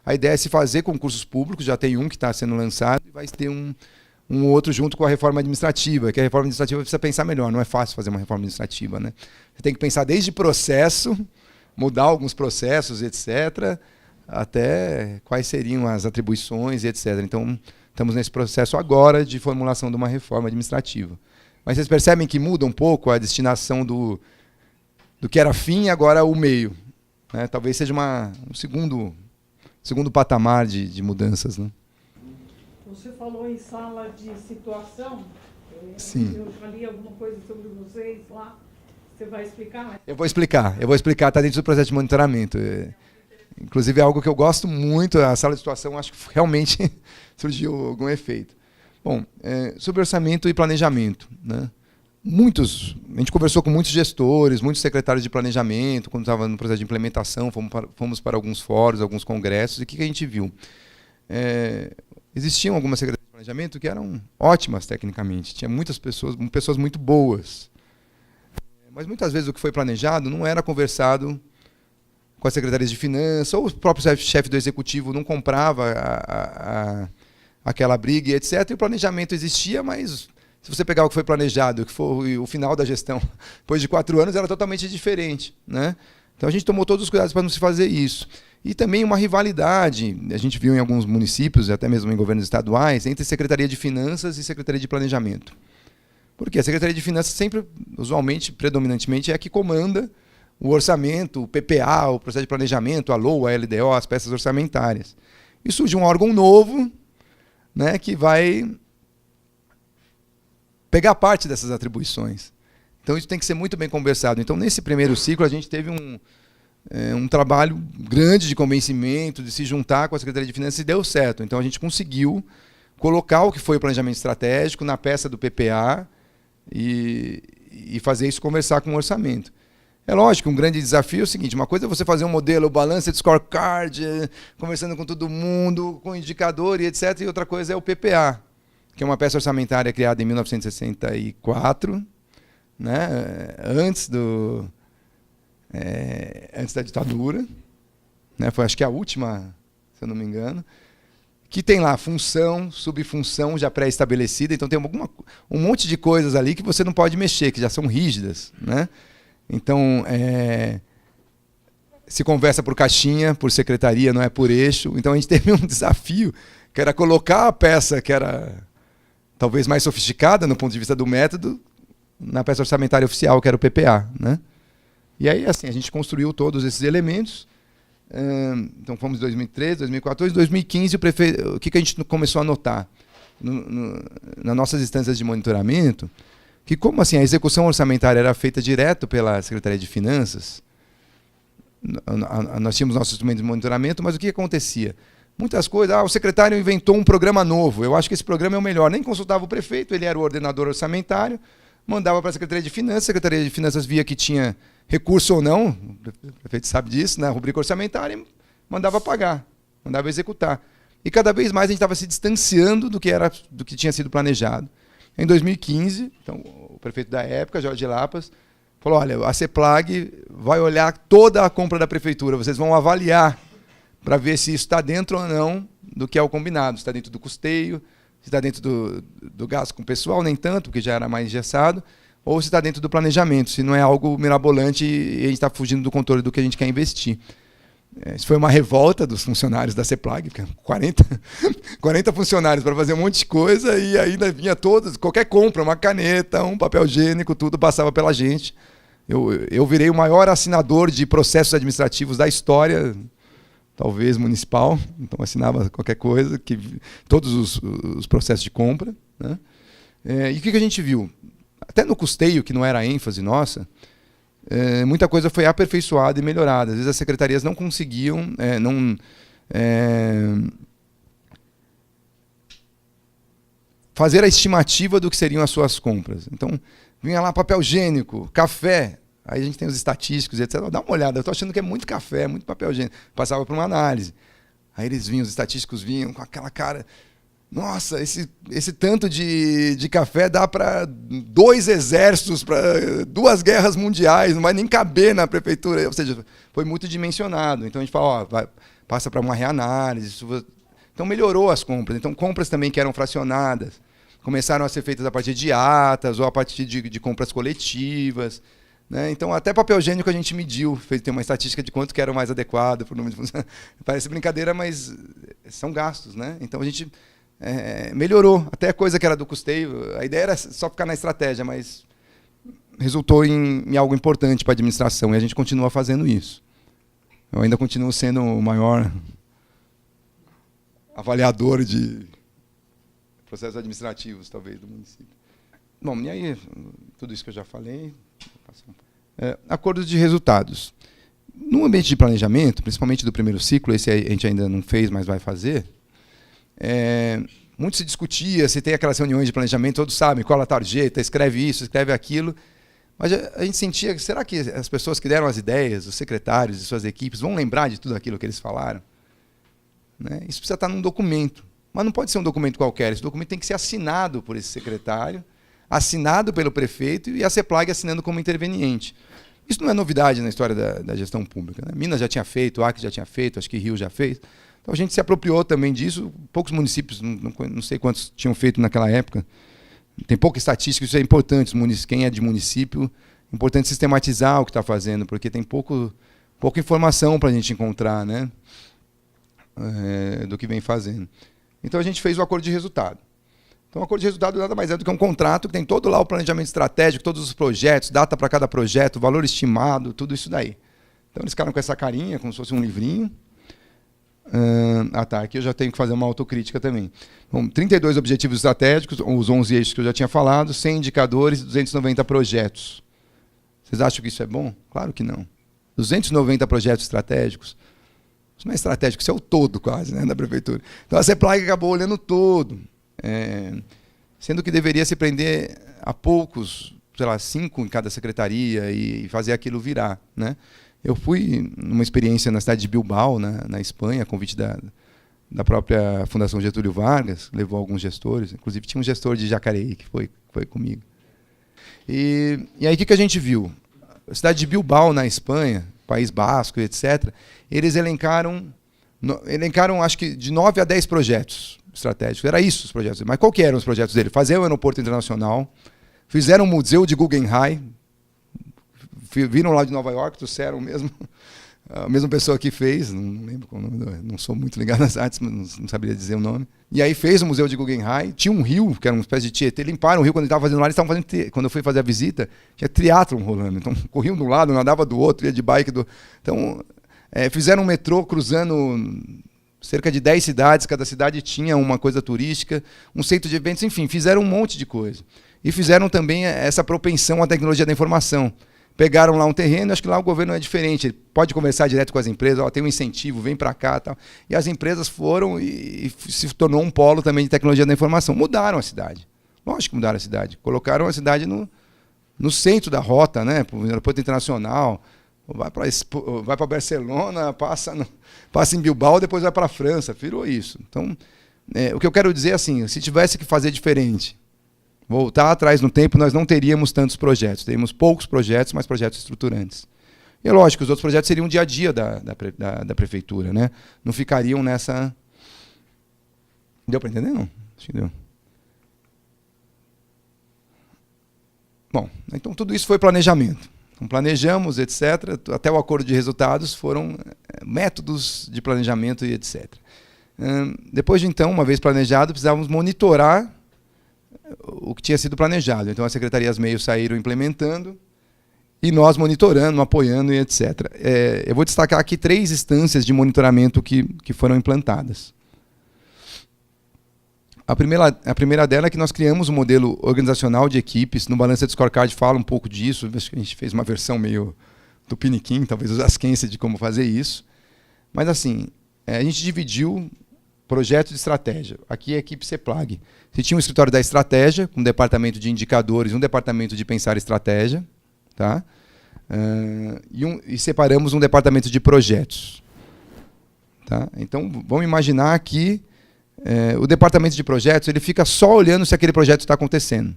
a ideia é se fazer concursos públicos, já tem um que está sendo lançado, e vai ter um outro junto com a reforma administrativa, que a reforma administrativa precisa pensar melhor, não é fácil fazer uma reforma administrativa. Né? Você tem que pensar desde processo, mudar alguns processos, etc., até quais seriam as atribuições, etc. Então, estamos nesse processo agora de formulação de uma reforma administrativa. Mas vocês percebem que muda um pouco a destinação do que era fim e agora o meio. Né? Talvez seja um segundo segundo patamar de mudanças, né? Você falou em sala de situação. Sim. Eu já li alguma coisa sobre vocês lá. Você vai explicar? Eu vou explicar, está dentro do processo de monitoramento. Inclusive é algo que eu gosto muito, a sala de situação, acho que realmente surgiu algum efeito. Bom, sobre orçamento e planejamento, né? A gente conversou com muitos gestores, muitos secretários de planejamento, quando estava no processo de implementação, fomos para alguns fóruns, alguns congressos, e o que a gente viu? Existiam algumas secretarias de planejamento que eram ótimas tecnicamente, tinha muitas pessoas muito boas, mas muitas vezes o que foi planejado não era conversado com as secretarias de finanças, ou o próprio chefe do executivo não comprava aquela briga, e etc. E o planejamento existia, mas se você pegar o que foi planejado, que foi o final da gestão, depois de 4 anos, era totalmente diferente, né? Então a gente tomou todos os cuidados para não se fazer isso. E também uma rivalidade, a gente viu em alguns municípios, até mesmo em governos estaduais, entre Secretaria de Finanças e Secretaria de Planejamento. Porque a Secretaria de Finanças sempre, usualmente, predominantemente, é a que comanda o orçamento, o PPA, o processo de planejamento, a LOA, a LDO, as peças orçamentárias. E surge um órgão novo, né, que vai pegar parte dessas atribuições. Então isso tem que ser muito bem conversado. Então nesse primeiro ciclo a gente teve um trabalho grande de convencimento, de se juntar com a Secretaria de Finanças, e deu certo. Então a gente conseguiu colocar o que foi o planejamento estratégico na peça do PPA e fazer isso conversar com o orçamento. É lógico, um grande desafio é o seguinte: uma coisa é você fazer um modelo, balance de scorecard, conversando com todo mundo, com indicador e etc. E outra coisa é o PPA, que é uma peça orçamentária criada em 1964, né, antes da ditadura, né, foi acho que a última, se eu não me engano, que tem lá função, subfunção já pré-estabelecida, então tem um monte de coisas ali que você não pode mexer, que já são rígidas, né? Então, se conversa por caixinha, por secretaria, não é por eixo. Então a gente teve um desafio, que era colocar a peça que era talvez mais sofisticada no ponto de vista do método, na peça orçamentária oficial, que era o PPA, né? E aí, assim, a gente construiu todos esses elementos. Então fomos em 2013, 2014, 2015, o que a gente começou a notar nas nossas instâncias de monitoramento, que como assim a execução orçamentária era feita direto pela Secretaria de Finanças, nós tínhamos nossos instrumentos de monitoramento, mas o que acontecia? Muitas coisas, o secretário inventou um programa novo, eu acho que esse programa é o melhor, nem consultava o prefeito, ele era o ordenador orçamentário, mandava para a Secretaria de Finanças via que tinha recurso ou não, o prefeito sabe disso, na rubrica orçamentária, mandava pagar, mandava executar. E cada vez mais a gente estava se distanciando do que tinha sido planejado. Em 2015, então, o prefeito da época, Jorge Lapas, falou: olha, a CEPLAG vai olhar toda a compra da prefeitura, vocês vão avaliar para ver se isso está dentro ou não do que é o combinado, se está dentro do custeio, se está dentro do gasto com o pessoal, nem tanto, porque já era mais engessado, ou se está dentro do planejamento, se não é algo mirabolante e a gente está fugindo do controle do que a gente quer investir. Isso foi uma revolta dos funcionários da CEPLAG, 40 funcionários para fazer um monte de coisa, e ainda vinha qualquer compra, uma caneta, um papel higiênico, tudo passava pela gente. Eu virei o maior assinador de processos administrativos da história, talvez municipal, então assinava qualquer coisa, todos os processos de compra, né? E o que a gente viu? Até no custeio, que não era a ênfase nossa, muita coisa foi aperfeiçoada e melhorada. Às vezes as secretarias não conseguiam fazer a estimativa do que seriam as suas compras. Então, vinha lá papel higiênico, café, aí a gente tem os estatísticos, etc. Dá uma olhada, eu estou achando que é muito café, muito papel higiênico. Passava por uma análise. Aí eles vinham, os estatísticos vinham com aquela cara: nossa, esse tanto de café dá para 2 exércitos, para 2 guerras mundiais, não vai nem caber na prefeitura. Ou seja, foi muito dimensionado. Então a gente fala, passa para uma reanálise. Então melhorou as compras. Então compras também que eram fracionadas começaram a ser feitas a partir de atas ou a partir de compras coletivas, né? Então até papel higiênico a gente mediu, tem uma estatística de quanto que era o mais adequado para o número de funcionários. Parece brincadeira, mas são gastos, né? Então a gente melhorou, até a coisa que era do custeio, a ideia era só ficar na estratégia, mas resultou em algo importante para a administração, e a gente continua fazendo isso. Eu ainda continuo sendo o maior avaliador de processos administrativos, talvez, do município. Bom, e aí, tudo isso que eu já falei. Acordos de resultados. No ambiente de planejamento, principalmente do primeiro ciclo, esse a gente ainda não fez, mas vai fazer, muito se discutia, se tem aquelas reuniões de planejamento, todos sabem, cola a tarjeta, escreve isso, escreve aquilo, mas a gente sentia, será que as pessoas que deram as ideias, os secretários e suas equipes, vão lembrar de tudo aquilo que eles falaram? Né? Isso precisa estar num documento, mas não pode ser um documento qualquer, esse documento tem que ser assinado por esse secretário, assinado pelo prefeito e a CEPLAG assinando como interveniente. Isso não é novidade na história da gestão pública. Né? Minas já tinha feito, Acre já tinha feito, acho que Rio já fez. Então a gente se apropriou também disso. Poucos municípios, não sei quantos tinham feito naquela época. Tem pouca estatística, isso é importante. Quem é de município, é importante sistematizar o que está fazendo, porque tem pouca informação para a gente encontrar, né? Do que vem fazendo. Então a gente fez o acordo de resultado. Então, o acordo de resultado nada mais é do que um contrato que tem todo lá o planejamento estratégico, todos os projetos, data para cada projeto, valor estimado, tudo isso daí. Então, eles ficaram com essa carinha, como se fosse um livrinho. Aqui eu já tenho que fazer uma autocrítica também. Bom, 32 objetivos estratégicos, os 11 eixos que eu já tinha falado, 100 indicadores e 290 projetos. Vocês acham que isso é bom? Claro que não. 290 projetos estratégicos. Isso não é estratégico, isso é o todo quase, né, da prefeitura. Então, a CEPLAG acabou olhando todo. Sendo que deveria se prender a poucos, sei lá, 5 em cada secretaria e fazer aquilo virar. Né? Eu fui numa experiência na cidade de Bilbao, na Espanha, a convite da própria Fundação Getúlio Vargas, levou alguns gestores, inclusive tinha um gestor de Jacareí que foi comigo. E aí o que a gente viu? A cidade de Bilbao, na Espanha, País Basco, etc., eles elencaram, acho que, de 9 a 10 projetos estratégicos. Era isso os projetos. Mas qual que eram os projetos dele? Fazer o aeroporto internacional, fizeram um museu de Guggenheim, viram lá de Nova York, trouxeram a mesma pessoa que fez, não lembro qual o nome, não sou muito ligado nas artes, mas não saberia dizer o nome. E aí fez o museu de Guggenheim, tinha um rio, que era uma espécie de Tietê, limparam o rio quando ele estava fazendo lá, eles estavam fazendo, quando eu fui fazer a visita, tinha triatlon rolando, então corriam de um lado, nadava do outro, ia de bike do... Então, fizeram um metrô cruzando cerca de 10 cidades, cada cidade tinha uma coisa turística, um centro de eventos, enfim, fizeram um monte de coisa. E fizeram também essa propensão à tecnologia da informação. Pegaram lá um terreno, acho que lá o governo é diferente, ele pode conversar direto com as empresas, tem um incentivo, vem para cá, tal. E as empresas foram e se tornou um polo também de tecnologia da informação. Mudaram a cidade. Lógico que mudaram a cidade. Colocaram a cidade no centro da rota, né, para o aeroporto internacional. Vai para Barcelona, passa em Bilbao, depois vai para a França. Virou isso. Então, o que eu quero dizer é assim, se tivesse que fazer diferente, voltar atrás no tempo, nós não teríamos tantos projetos. Teríamos poucos projetos, mas projetos estruturantes. E é lógico, os outros projetos seriam o dia a dia da prefeitura, né? Não ficariam nessa... Deu para entender, não? Acho que deu. Bom, então tudo isso foi planejamento. Então, planejamos, etc. Até o acordo de resultados foram métodos de planejamento e etc. Depois de, então, uma vez planejado, precisávamos monitorar o que tinha sido planejado. Então, as secretarias meio saíram implementando e nós monitorando, apoiando e etc. Eu vou destacar aqui 3 instâncias de monitoramento que foram implantadas. A primeira dela é que nós criamos um modelo organizacional de equipes. No Balanced Scorecard fala um pouco disso. Acho que a gente fez uma versão meio tupiniquim, talvez os asquense de como fazer isso. Mas, assim, a gente dividiu projeto de estratégia. Aqui é a equipe CEPLAG. Você tinha um escritório da estratégia, com um departamento de indicadores, um departamento de pensar estratégia. Tá? E separamos um departamento de projetos. Tá? Então, vamos imaginar que o departamento de projetos ele fica só olhando se aquele projeto está acontecendo.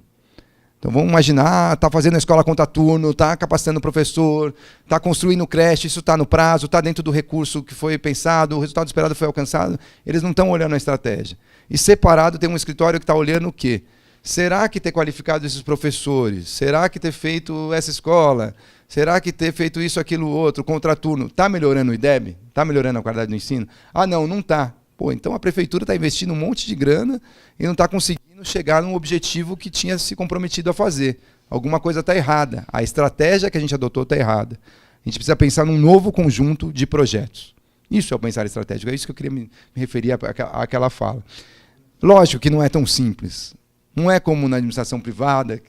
Então vamos imaginar, está fazendo a escola contraturno, está capacitando o professor, está construindo creche, isso está no prazo, está dentro do recurso que foi pensado, o resultado esperado foi alcançado, eles não estão olhando a estratégia. E separado tem um escritório que está olhando o quê? Será que ter qualificado esses professores? Será que ter feito essa escola? Será que ter feito isso, aquilo, outro, contraturno? Está melhorando o IDEB? Está melhorando a qualidade do ensino? Ah, não está. Pô, então a prefeitura está investindo um monte de grana e não está conseguindo chegar num objetivo que tinha se comprometido a fazer. Alguma coisa está errada. A estratégia que a gente adotou está errada. A gente precisa pensar num novo conjunto de projetos. Isso é o pensar estratégico, é isso que eu queria me referir àquela fala. Lógico que não é tão simples. Não é como na administração privada,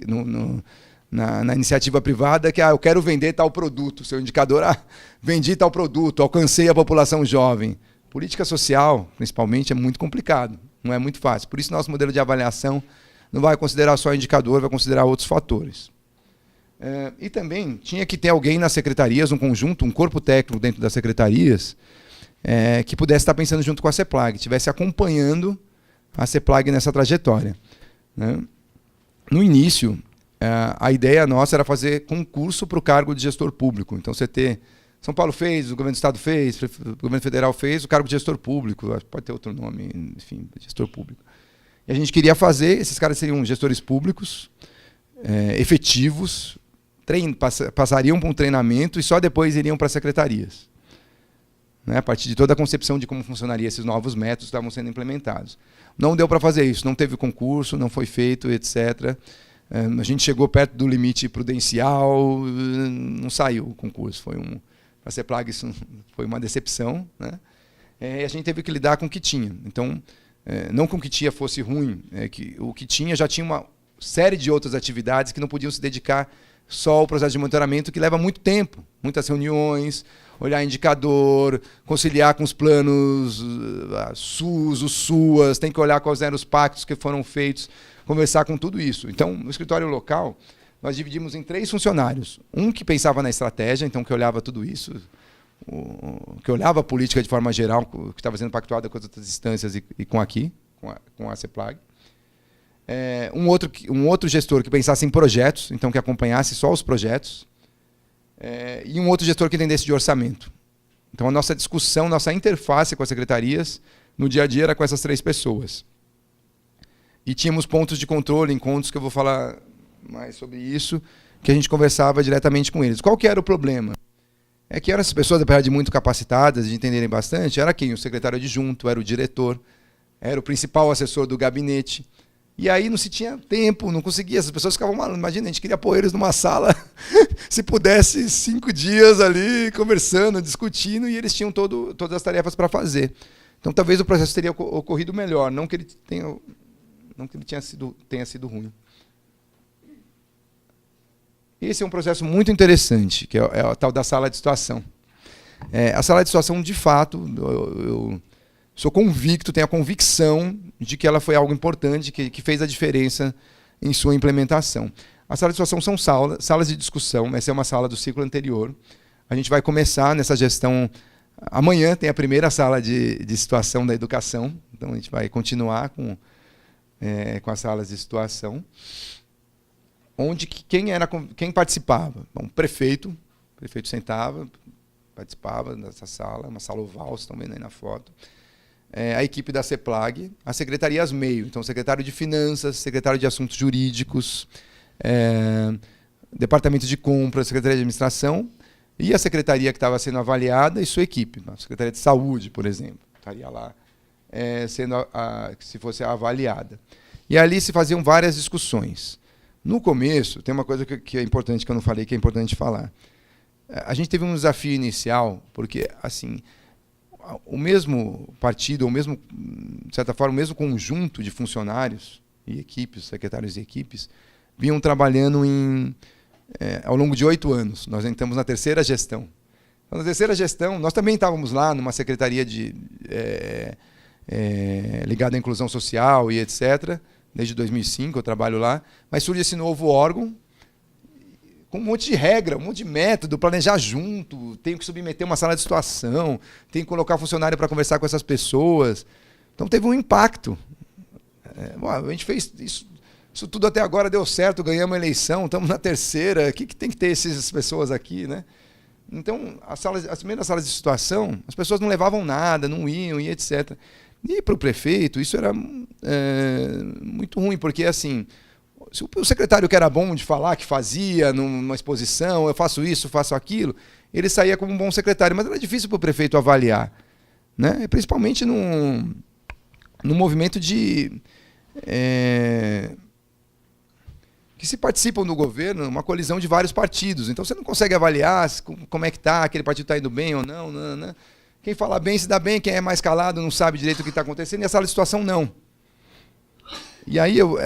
na iniciativa privada, que eu quero vender tal produto. Seu indicador, vendi tal produto, alcancei a população jovem. Política social, principalmente, é muito complicado. Não é muito fácil. Por isso, nosso modelo de avaliação não vai considerar só indicador, vai considerar outros fatores. E também tinha que ter alguém nas secretarias, um conjunto, um corpo técnico dentro das secretarias, que pudesse estar pensando junto com a CEPLAG, estivesse acompanhando a CEPLAG nessa trajetória. Né? No início, a ideia nossa era fazer concurso para o cargo de gestor público. Então, você ter... São Paulo fez, o governo do Estado fez, o governo federal fez, o cargo de gestor público, pode ter outro nome, enfim, gestor público. E a gente queria fazer, esses caras seriam gestores públicos, efetivos, passariam por um treinamento e só depois iriam para secretarias. Né, a partir de toda a concepção de como funcionaria esses novos métodos que estavam sendo implementados. Não deu para fazer isso, não teve concurso, não foi feito, etc. A gente chegou perto do limite prudencial, não saiu o concurso. Para a CEPLAG isso foi uma decepção. Né? E a gente teve que lidar com o que tinha. Então, não que o que tinha fosse ruim, que o que tinha já tinha uma série de outras atividades que não podiam se dedicar só ao processo de monitoramento, que leva muito tempo, muitas reuniões, olhar indicador, conciliar com os planos SUS, os SUAS, tem que olhar quais eram os pactos que foram feitos, conversar com tudo isso. Então, no escritório local, nós dividimos em 3 funcionários. Um que pensava na estratégia, então que olhava tudo isso, que olhava a política de forma geral, que estava sendo pactuada com as outras instâncias e com a CEPLAG. Um outro gestor que pensasse em projetos, então que acompanhasse só os projetos. E um outro gestor que entendesse de orçamento. Então, a nossa discussão, nossa interface com as secretarias, no dia a dia, era com essas 3 pessoas. E tínhamos pontos de controle, encontros, que eu vou falar mais sobre isso, que a gente conversava diretamente com eles. Qual que era o problema? É que eram essas pessoas, apesar de muito capacitadas, de entenderem bastante, era quem? O secretário adjunto, era o diretor, era o principal assessor do gabinete. E aí não se tinha tempo, não conseguia, essas pessoas ficavam malucas. Imagina, a gente queria pôr eles numa sala, se pudesse, 5 dias ali, conversando, discutindo, e eles tinham todas as tarefas para fazer. Então, talvez o processo teria ocorrido melhor, não que ele tenha sido ruim. Esse é um processo muito interessante, que é a tal da sala de situação. A sala de situação, de fato, eu sou convicto, tenho a convicção de que ela foi algo importante, que fez a diferença em sua implementação. A sala de situação são salas de discussão, essa é uma sala do ciclo anterior. A gente vai começar nessa gestão. Amanhã tem a primeira sala de situação da educação, então a gente vai continuar com as salas de situação, onde quem participava? Bom, o prefeito sentava, participava dessa sala, uma sala oval, vocês estão vendo aí na foto. A equipe da CEPLAG, as secretarias meio, então secretário de Finanças, secretário de Assuntos Jurídicos, departamento de compras, secretaria de Administração, e a secretaria que estava sendo avaliada e sua equipe. A secretaria de Saúde, por exemplo, estaria lá sendo se fosse avaliada. E ali se faziam várias discussões. No começo, tem uma coisa que é importante, que eu não falei, que é importante falar. A gente teve um desafio inicial, porque, assim, o mesmo partido, de certa forma, o mesmo conjunto de funcionários e equipes, secretários e equipes, vinham trabalhando ao longo de 8 anos. Nós entramos na 3ª gestão. Então, na 3ª gestão, nós também estávamos lá numa secretaria ligada à inclusão social e etc. Desde 2005 eu trabalho lá, mas surge esse novo órgão com um monte de regra, um monte de método, planejar junto, tenho que submeter uma sala de situação, tenho que colocar funcionário para conversar com essas pessoas. Então teve um impacto. A gente fez isso tudo até agora, deu certo, ganhamos a eleição, estamos na 3ª, o que tem que ter essas pessoas aqui, né? Então, as primeiras salas de situação, as pessoas não levavam nada, não iam e etc. E para o prefeito, isso era muito ruim, porque assim, se o secretário que era bom de falar, que fazia numa exposição, eu faço isso, faço aquilo, ele saía como um bom secretário, mas era difícil para o prefeito avaliar, né? Principalmente no movimento que se participam do governo, uma colisão de vários partidos. Então você não consegue avaliar como é que está, aquele partido está indo bem ou não. Quem fala bem se dá bem, quem é mais calado não sabe direito o que está acontecendo, e a sala de situação não. E aí, eu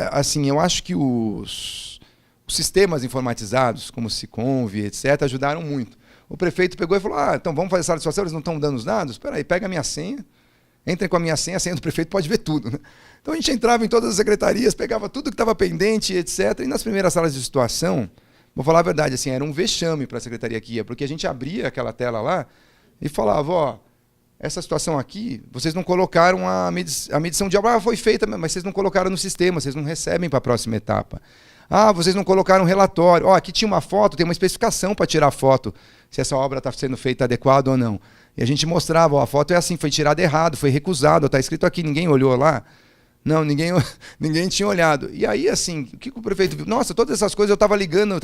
acho que os sistemas informatizados, como o Siconv, etc., ajudaram muito. O prefeito pegou e falou, então vamos fazer a sala de situação, eles não estão dando os dados? Espera aí, pega a minha senha, entrem com a senha do prefeito pode ver tudo. Né? Então a gente entrava em todas as secretarias, pegava tudo que estava pendente, etc., e nas primeiras salas de situação, vou falar a verdade, assim, era um vexame para a secretaria que ia, porque a gente abria aquela tela lá e falava, essa situação aqui, vocês não colocaram a medição de obra, foi feita, mas vocês não colocaram no sistema, vocês não recebem para a próxima etapa. Vocês não colocaram relatório. Aqui tinha uma foto, tem uma especificação para tirar a foto, se essa obra está sendo feita adequada ou não. E a gente mostrava, a foto é assim, foi tirada errado, foi recusado, está escrito aqui, ninguém olhou lá. Não, ninguém tinha olhado. E aí, assim, o que o prefeito viu? Nossa, todas essas coisas eu estava ligando,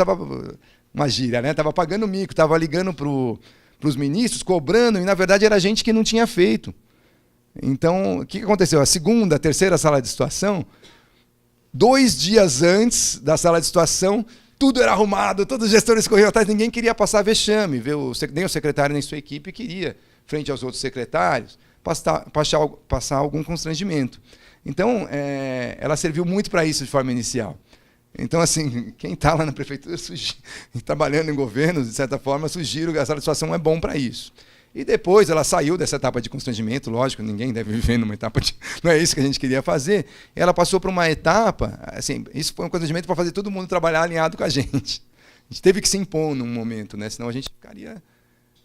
uma gíria, né? Estava pagando mico, estava ligando para os ministros, cobrando, e na verdade era gente que não tinha feito. Então, o que aconteceu? A segunda, a terceira sala de situação, 2 dias antes da sala de situação, tudo era arrumado, todos os gestores corriam atrás, ninguém queria passar vexame, nem o secretário nem sua equipe queria, frente aos outros secretários, passar algum constrangimento. Então, ela serviu muito para isso de forma inicial. Então, assim, quem está lá na prefeitura, trabalhando em governo, de certa forma, sugiro que a sala de situação é bom para isso. E depois ela saiu dessa etapa de constrangimento, lógico, ninguém deve viver numa etapa de... Não é isso que a gente queria fazer. Ela passou para uma etapa, assim, isso foi um constrangimento para fazer todo mundo trabalhar alinhado com a gente. A gente teve que se impor num momento, né? Senão a gente ficaria,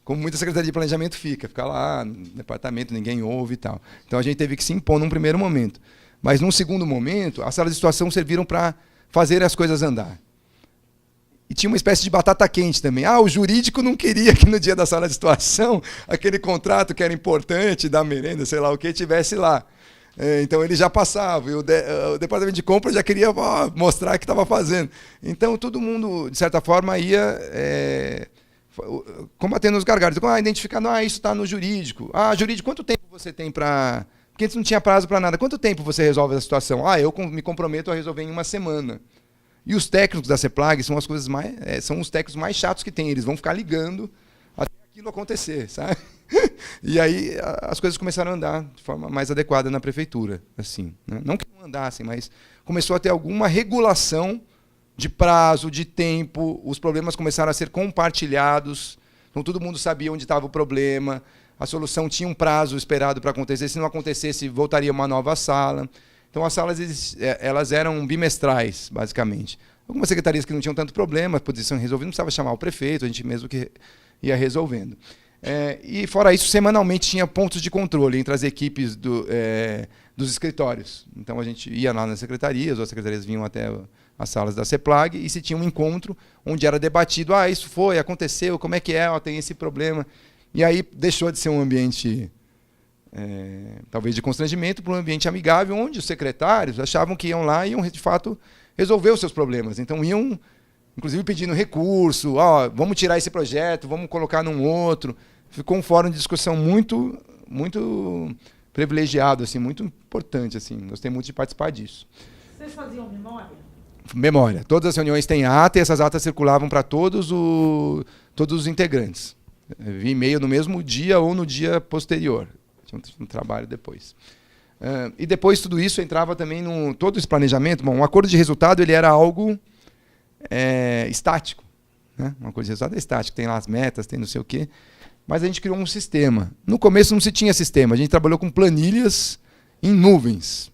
como muita secretaria de planejamento fica lá no departamento, ninguém ouve e tal. Então a gente teve que se impor num primeiro momento. Mas num segundo momento, as salas de situação serviram para fazer as coisas andar. E tinha uma espécie de batata quente também. O jurídico não queria que no dia da sala de situação aquele contrato que era importante da merenda, sei lá o que, tivesse lá. Então ele já passava, e o departamento de compra já queria mostrar que estava fazendo. Então todo mundo, de certa forma, ia combatendo os gargalos. Identificando, isso está no jurídico. Jurídico, quanto tempo você tem para... Porque antes não tinha prazo para nada. Quanto tempo você resolve a situação? Eu me comprometo a resolver em 1 semana. E os técnicos da CEPLAG são são os técnicos mais chatos que tem. Eles vão ficar ligando até aquilo acontecer, sabe? E aí as coisas começaram a andar de forma mais adequada na prefeitura, assim, né? Não que não andassem, mas começou a ter alguma regulação de prazo, de tempo. Os problemas começaram a ser compartilhados. Então todo mundo sabia onde estava o problema. A solução tinha um prazo esperado para acontecer. Se não acontecesse, voltaria uma nova sala. Então, as salas elas eram bimestrais, basicamente. Algumas secretarias que não tinham tanto problema, podiam ser resolvidas, não precisava chamar o prefeito, a gente mesmo que ia resolvendo. E, fora isso, semanalmente tinha pontos de controle entre as equipes dos escritórios. Então, a gente ia lá nas secretarias, ou as secretarias vinham até as salas da CEPLAG, e se tinha um encontro onde era debatido, isso aconteceu, como é que tem esse problema. E aí deixou de ser um ambiente... talvez de constrangimento, para um ambiente amigável, onde os secretários achavam que iam lá e iam, de fato, resolver os seus problemas. Então, iam, inclusive, pedindo recurso, vamos tirar esse projeto, vamos colocar num outro. Ficou um fórum de discussão muito, muito privilegiado, assim, muito importante. Assim. Gostei muito de participar disso. Vocês faziam memória? Memória. Todas as reuniões têm ata e essas atas circulavam para todos os integrantes. Via e-mail no mesmo dia ou no dia posterior. Um trabalho depois. E depois de tudo isso entrava também todo esse planejamento. Um acordo de resultado ele era algo estático. Né? Um acordo de resultado é estático, tem lá as metas, tem não sei o quê. Mas a gente criou um sistema. No começo não se tinha sistema, a gente trabalhou com planilhas em nuvens.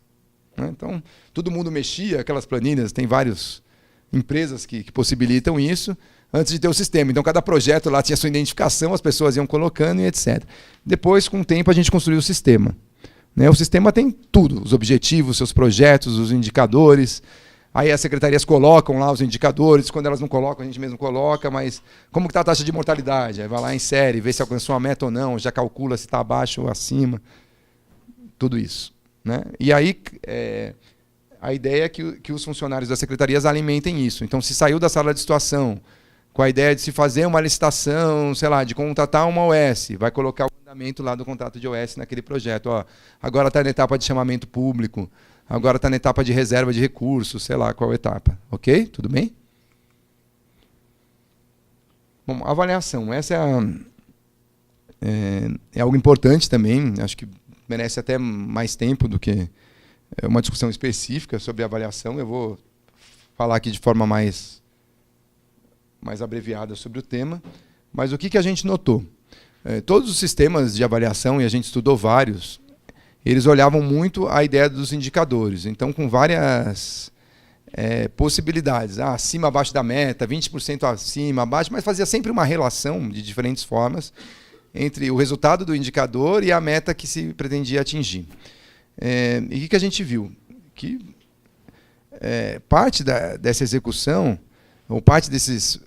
Né? Então, todo mundo mexia, aquelas planilhas, tem várias empresas que possibilitam isso, antes de ter o sistema. Então, cada projeto lá tinha sua identificação, as pessoas iam colocando e etc. Depois, com o tempo, a gente construiu o sistema. O sistema tem tudo, os objetivos, seus projetos, os indicadores. Aí as secretarias colocam lá os indicadores, quando elas não colocam, a gente mesmo coloca, mas como que está a taxa de mortalidade? Aí vai lá, insere, vê se alcançou a meta ou não, já calcula se está abaixo ou acima. Tudo isso. Né? E aí, a ideia é que os funcionários das secretarias alimentem isso. Então, se saiu da sala de situação com a ideia de se fazer uma licitação, sei lá, de contratar uma OS, vai colocar o andamento lá do contrato de OS naquele projeto. Agora está na etapa de chamamento público, agora está na etapa de reserva de recursos, sei lá qual etapa. Ok? Tudo bem? Bom, avaliação. Essa é é algo importante também, acho que merece até mais tempo do que uma discussão específica sobre avaliação. Eu vou falar aqui de forma mais abreviada sobre o tema. Mas o que a gente notou? Todos os sistemas de avaliação, e a gente estudou vários, eles olhavam muito a ideia dos indicadores. Então, com várias possibilidades. Acima, abaixo da meta, 20% acima, abaixo, mas fazia sempre uma relação de diferentes formas entre o resultado do indicador e a meta que se pretendia atingir. E o que a gente viu? Que parte dessa execução, ou parte desses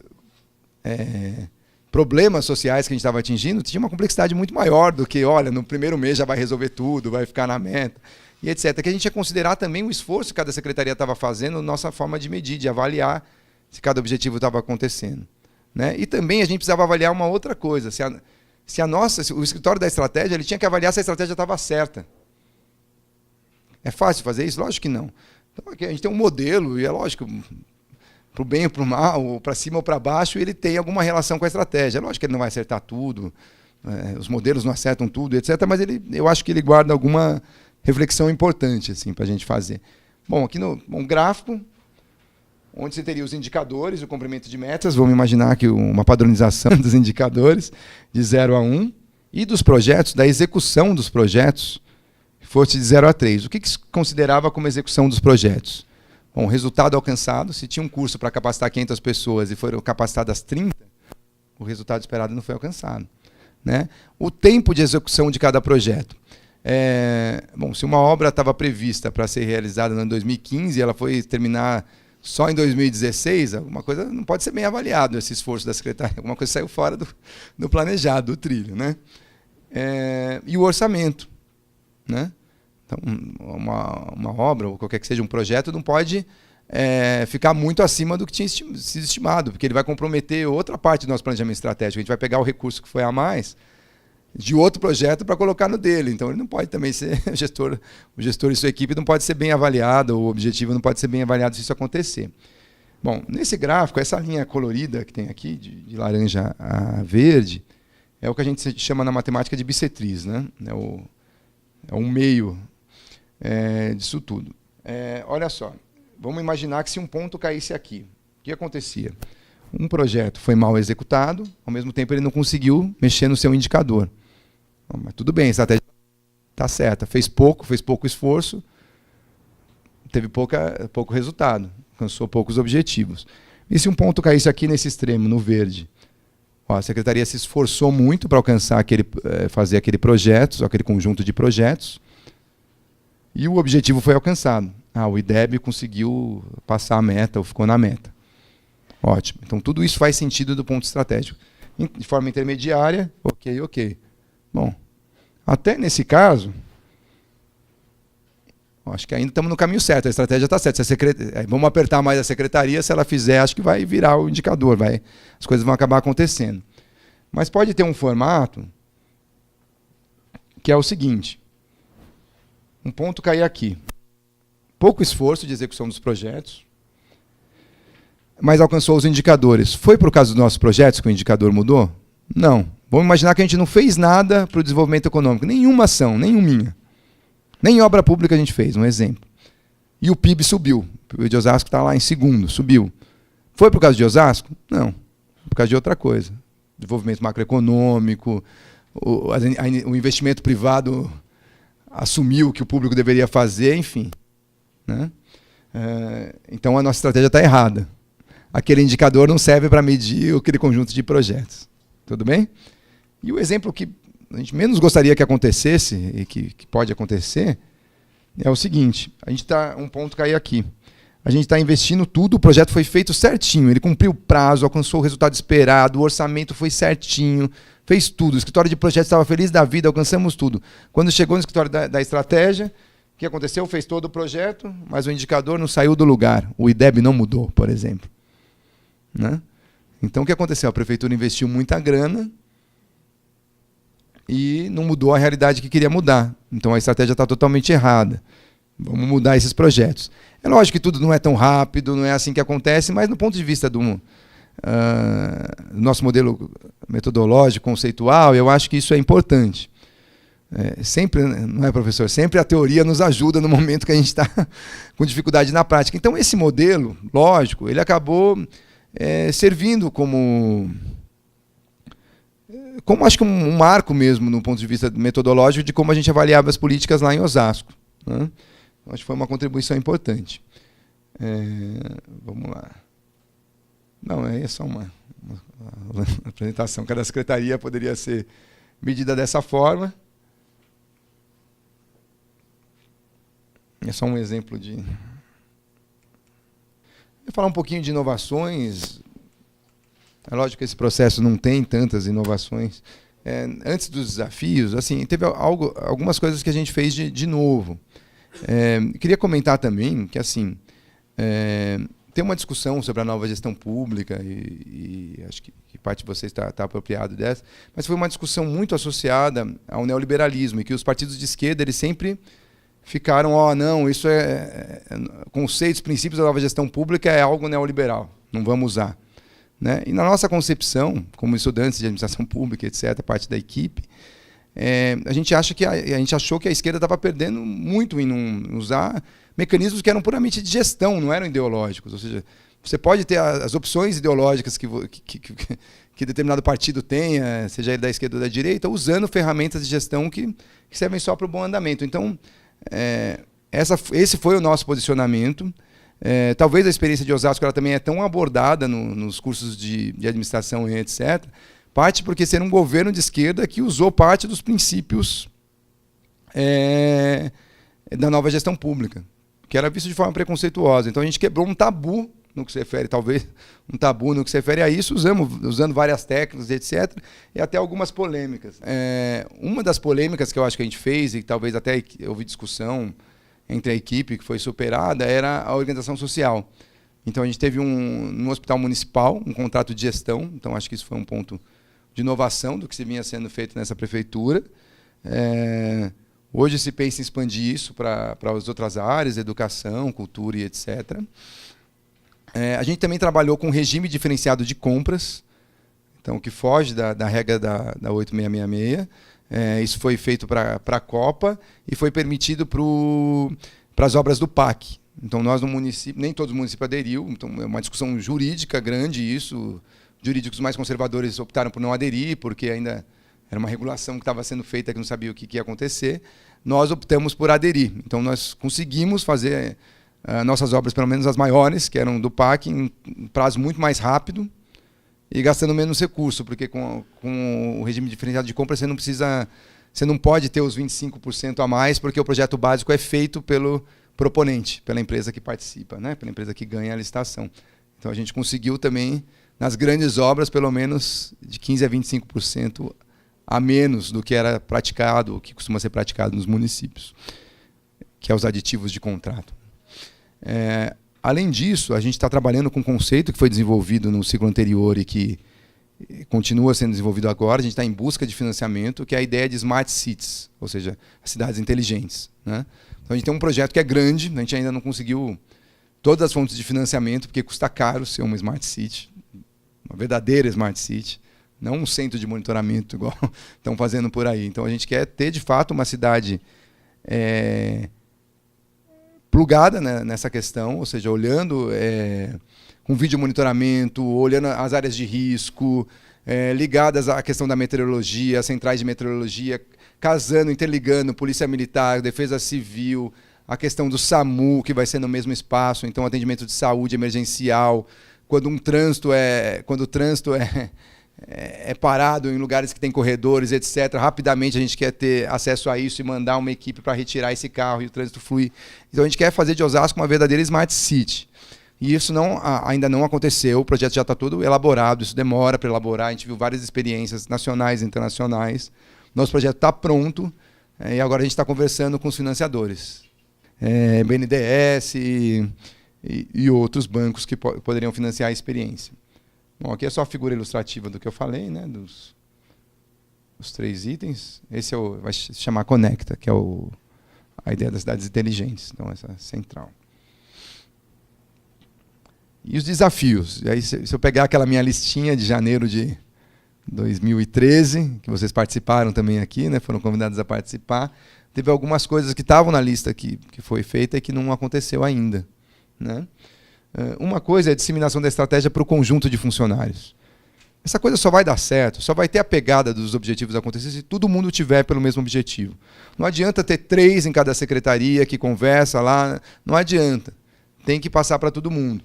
problemas sociais que a gente estava atingindo, tinha uma complexidade muito maior do que, olha, no primeiro mês já vai resolver tudo, vai ficar na meta, e etc. Que a gente ia considerar também o esforço que cada secretaria estava fazendo, nossa forma de medir, de avaliar se cada objetivo estava acontecendo. Né? E também a gente precisava avaliar uma outra coisa, se o escritório da estratégia ele tinha que avaliar se a estratégia estava certa. É fácil fazer isso? Lógico que não. Então, aqui a gente tem um modelo, e é lógico, para o bem ou para o mal, ou para cima ou para baixo, ele tem alguma relação com a estratégia. É lógico que ele não vai acertar tudo, os modelos não acertam tudo, etc., mas eu acho que ele guarda alguma reflexão importante assim, para a gente fazer. Bom, aqui um gráfico, onde você teria os indicadores, o cumprimento de metas, vamos imaginar que uma padronização dos indicadores, de 0 a 1, e dos projetos, da execução dos projetos, fosse de 0 a 3. O que se considerava como execução dos projetos? Bom, resultado alcançado, se tinha um curso para capacitar 500 pessoas e foram capacitadas 30, o resultado esperado não foi alcançado. Né? O tempo de execução de cada projeto. Bom, se uma obra estava prevista para ser realizada no ano 2015 e ela foi terminar só em 2016, alguma coisa não pode ser bem avaliado esse esforço da secretaria, alguma coisa saiu fora do planejado, do trilho. Né? E o orçamento. Né? Então, uma obra, ou qualquer que seja um projeto, não pode ficar muito acima do que tinha sido estimado, porque ele vai comprometer outra parte do nosso planejamento estratégico. A gente vai pegar o recurso que foi a mais de outro projeto para colocar no dele. Então, ele não pode também ser o gestor e sua equipe não pode ser bem avaliado, o objetivo não pode ser bem avaliado se isso acontecer. Bom, nesse gráfico, essa linha colorida que tem aqui, de laranja a verde, é o que a gente chama na matemática de bissetriz, né? É um meio disso tudo. Olha só, vamos imaginar que se um ponto caísse aqui, o que acontecia? Um projeto foi mal executado, ao mesmo tempo ele não conseguiu mexer no seu indicador. Mas tudo bem, a estratégia está certa. Fez pouco esforço, teve pouco resultado, alcançou poucos objetivos. E se um ponto caísse aqui nesse extremo, no verde? A secretaria se esforçou muito para alcançar fazer aquele projeto, aquele conjunto de projetos, e o objetivo foi alcançado. O IDEB conseguiu passar a meta, ou ficou na meta. Ótimo. Então, tudo isso faz sentido do ponto estratégico. De forma intermediária, ok. Bom, até nesse caso, acho que ainda estamos no caminho certo, a estratégia está certa. Vamos apertar mais a secretaria, se ela fizer, acho que vai virar o indicador, as coisas vão acabar acontecendo. Mas pode ter um formato que é o seguinte, um ponto cair aqui. Pouco esforço de execução dos projetos, mas alcançou os indicadores. Foi por causa dos nossos projetos que o indicador mudou? Não. Vamos imaginar que a gente não fez nada para o desenvolvimento econômico, nenhuma ação, nenhuminha. Nem obra pública a gente fez, um exemplo. E o PIB subiu. O PIB de Osasco está lá em segundo, subiu. Foi por causa de Osasco? Não. Por causa de outra coisa. Desenvolvimento macroeconômico, o investimento privado assumiu o que o público deveria fazer, enfim. Né? Então a nossa estratégia está errada. Aquele indicador não serve para medir aquele conjunto de projetos. Tudo bem? E o exemplo que a gente menos gostaria que acontecesse, e que pode acontecer, é o seguinte, um ponto cair aqui. A gente está investindo tudo, o projeto foi feito certinho, ele cumpriu o prazo, alcançou o resultado esperado, o orçamento foi certinho, fez tudo, o escritório de projetos estava feliz da vida, alcançamos tudo. Quando chegou no escritório da estratégia, o que aconteceu? Fez todo o projeto, mas o indicador não saiu do lugar, o IDEB não mudou, por exemplo. Né? Então, o que aconteceu? A prefeitura investiu muita grana e não mudou a realidade que queria mudar. Então, a estratégia está totalmente errada. Vamos mudar esses projetos. É lógico que tudo não é tão rápido, não é assim que acontece, mas no ponto de vista do nosso modelo metodológico, conceitual, eu acho que isso é importante. Sempre, não é, professor? Sempre a teoria nos ajuda no momento que a gente está com dificuldade na prática. Então, esse modelo, lógico, ele acabou servindo como acho que um marco mesmo, no ponto de vista metodológico, de como a gente avaliava as políticas lá em Osasco, né? Acho que foi uma contribuição importante. Vamos lá. Não, é só uma apresentação. Cada secretaria poderia ser medida dessa forma. É só um exemplo de... Vou falar um pouquinho de inovações. É lógico que esse processo não tem tantas inovações. Antes dos desafios, assim, teve algumas coisas que a gente fez de novo. Queria comentar também que, assim, tem uma discussão sobre a nova gestão pública, e acho que parte de vocês está apropriado dessa, mas foi uma discussão muito associada ao neoliberalismo, e que os partidos de esquerda eles sempre ficaram, não, isso conceitos, princípios da nova gestão pública é algo neoliberal, não vamos usar. Né? E na nossa concepção, como estudantes de administração pública, etc., parte da equipe, a gente achou que a esquerda estava perdendo muito em não usar mecanismos que eram puramente de gestão, não eram ideológicos. Ou seja, você pode ter as opções ideológicas que determinado partido tenha, seja ele da esquerda ou da direita, usando ferramentas de gestão que servem só para o bom andamento. Então, esse foi o nosso posicionamento. Talvez a experiência de Osasco ela também é tão abordada nos cursos de administração e etc., parte porque ser um governo de esquerda que usou parte dos princípios da nova gestão pública, que era visto de forma preconceituosa. Então a gente quebrou um tabu no que se refere, talvez, um tabu no que se refere a isso, usando várias técnicas, etc., e até algumas polêmicas. Uma das polêmicas que eu acho que a gente fez, e talvez até houve discussão entre a equipe, que foi superada, era a organização social. Então a gente teve no hospital municipal um contrato de gestão, então acho que isso foi um ponto de inovação do que se vinha sendo feito nessa prefeitura. Hoje se pensa em expandir isso para as outras áreas, educação, cultura e etc. A gente também trabalhou com regime diferenciado de compras, então que foge da regra da 8666. Isso foi feito para a Copa e foi permitido para as obras do PAC. Então nós no município, nem todos os municípios aderiu, então é uma discussão jurídica grande isso. Jurídicos mais conservadores optaram por não aderir, porque ainda era uma regulação que estava sendo feita que não sabia o que ia acontecer. Nós optamos por aderir. Então nós conseguimos fazer nossas obras, pelo menos as maiores, que eram do PAC, em prazo muito mais rápido e gastando menos recurso, porque com o regime diferenciado de compra você não pode ter os 25% a mais, porque o projeto básico é feito pelo proponente, pela empresa que participa, né? Pela empresa que ganha a licitação. Então a gente conseguiu também, nas grandes obras, pelo menos de 15% a 25% a menos do que era praticado, o que costuma ser praticado nos municípios, que é os aditivos de contrato. Além disso, a gente está trabalhando com um conceito que foi desenvolvido no ciclo anterior e que continua sendo desenvolvido agora. A gente está em busca de financiamento, que é a ideia de Smart Cities, ou seja, cidades inteligentes, né? Então a gente tem um projeto que é grande, a gente ainda não conseguiu todas as fontes de financiamento, porque custa caro ser uma Smart City, uma verdadeira Smart City, não um centro de monitoramento igual estão fazendo por aí. Então a gente quer ter, de fato, uma cidade plugada, né, nessa questão, ou seja, olhando com vídeo monitoramento, olhando as áreas de risco, ligadas à questão da meteorologia, centrais de meteorologia, casando, interligando Polícia Militar, Defesa Civil, a questão do SAMU, que vai ser no mesmo espaço, então atendimento de saúde emergencial, quando o trânsito é parado em lugares que tem corredores, etc. Rapidamente a gente quer ter acesso a isso e mandar uma equipe para retirar esse carro e o trânsito fluir. Então a gente quer fazer de Osasco uma verdadeira Smart City. E isso ainda não aconteceu, o projeto já está todo elaborado, isso demora para elaborar, a gente viu várias experiências nacionais e internacionais. Nosso projeto está pronto e agora a gente está conversando com os financiadores. BNDES e outros bancos que poderiam financiar a experiência. Bom, aqui é só a figura ilustrativa do que eu falei, né, os 3 itens. Esse vai se chamar Conecta, que é a ideia das cidades inteligentes, então essa central. E os desafios. E aí, se eu pegar aquela minha listinha de janeiro de 2013, que vocês participaram também aqui, né? Foram convidados a participar. Teve algumas coisas que estavam na lista que foi feita e que não aconteceu ainda, né? Uma coisa é a disseminação da estratégia para o conjunto de funcionários. Essa coisa só vai dar certo, só vai ter a pegada dos objetivos acontecer se todo mundo tiver pelo mesmo objetivo. Não adianta ter 3 em cada secretaria que conversa lá, não adianta. Tem que passar para todo mundo,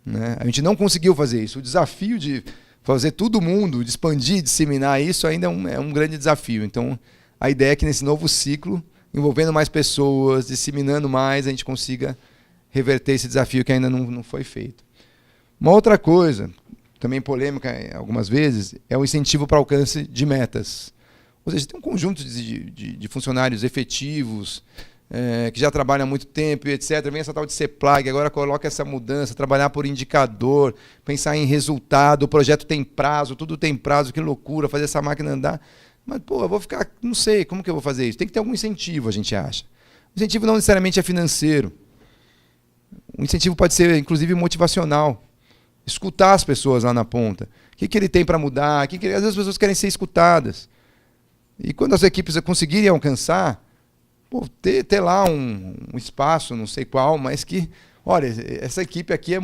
né? A gente não conseguiu fazer isso. O desafio de fazer todo mundo, de expandir, disseminar isso ainda é um grande desafio. Então, a ideia é que nesse novo ciclo, envolvendo mais pessoas, disseminando mais, a gente consiga reverter esse desafio que ainda não foi feito. Uma outra coisa, também polêmica algumas vezes, é o incentivo para alcance de metas. Ou seja, tem um conjunto de funcionários efetivos, que já trabalham há muito tempo, etc. Vem essa tal de CEPLAG, agora coloca essa mudança, trabalhar por indicador, pensar em resultado, o projeto tem prazo, tudo tem prazo, que loucura, fazer essa máquina andar. Mas, pô, eu vou ficar, não sei, como que eu vou fazer isso? Tem que ter algum incentivo, a gente acha. O incentivo não necessariamente é financeiro. O incentivo pode ser, inclusive, motivacional. Escutar as pessoas lá na ponta. O que ele tem para mudar? Às vezes as pessoas querem ser escutadas. E quando as equipes conseguirem alcançar, pô, ter lá um espaço, não sei qual, mas que, olha, essa equipe aqui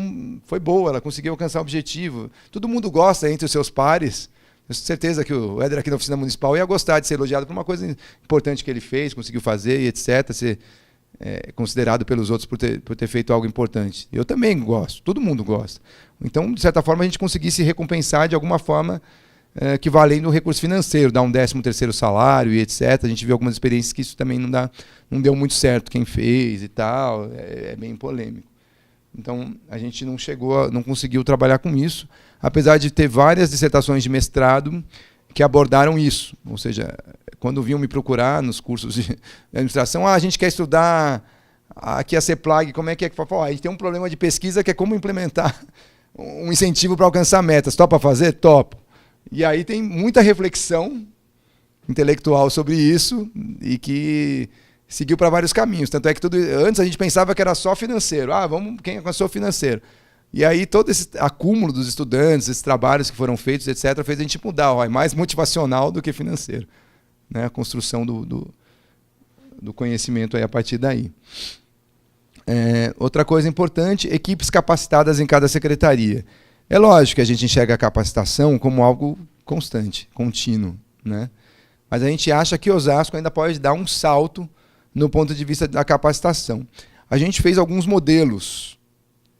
foi boa, ela conseguiu alcançar o objetivo. Todo mundo gosta entre os seus pares. Eu tenho certeza que o Éder aqui na oficina municipal ia gostar de ser elogiado por uma coisa importante que ele fez, conseguiu fazer, e etc., ser considerado pelos outros por ter feito algo importante. Eu também gosto, todo mundo gosta. Então, de certa forma, a gente conseguisse recompensar de alguma forma equivalendo o recurso financeiro, dar um 13º salário e etc. A gente viu algumas experiências que isso também não deu muito certo quem fez e tal, é bem polêmico. Então, a gente não conseguiu trabalhar com isso, apesar de ter várias dissertações de mestrado que abordaram isso. Ou seja, quando vinham me procurar nos cursos de administração, a gente quer estudar aqui a CEPLAG, como é que a gente tem um problema de pesquisa que é como implementar um incentivo para alcançar metas. Topa fazer? Topo. E aí tem muita reflexão intelectual sobre isso e que seguiu para vários caminhos. Tanto é que antes a gente pensava que era só financeiro. Quem alcançou financeiro? E aí todo esse acúmulo dos estudantes, esses trabalhos que foram feitos, etc., fez a gente mudar. É mais motivacional do que financeiro, né? A construção do conhecimento aí a partir daí. Outra coisa importante, equipes capacitadas em cada secretaria. É lógico que a gente enxerga a capacitação como algo constante, contínuo, né? Mas a gente acha que Osasco ainda pode dar um salto no ponto de vista da capacitação. A gente fez alguns modelos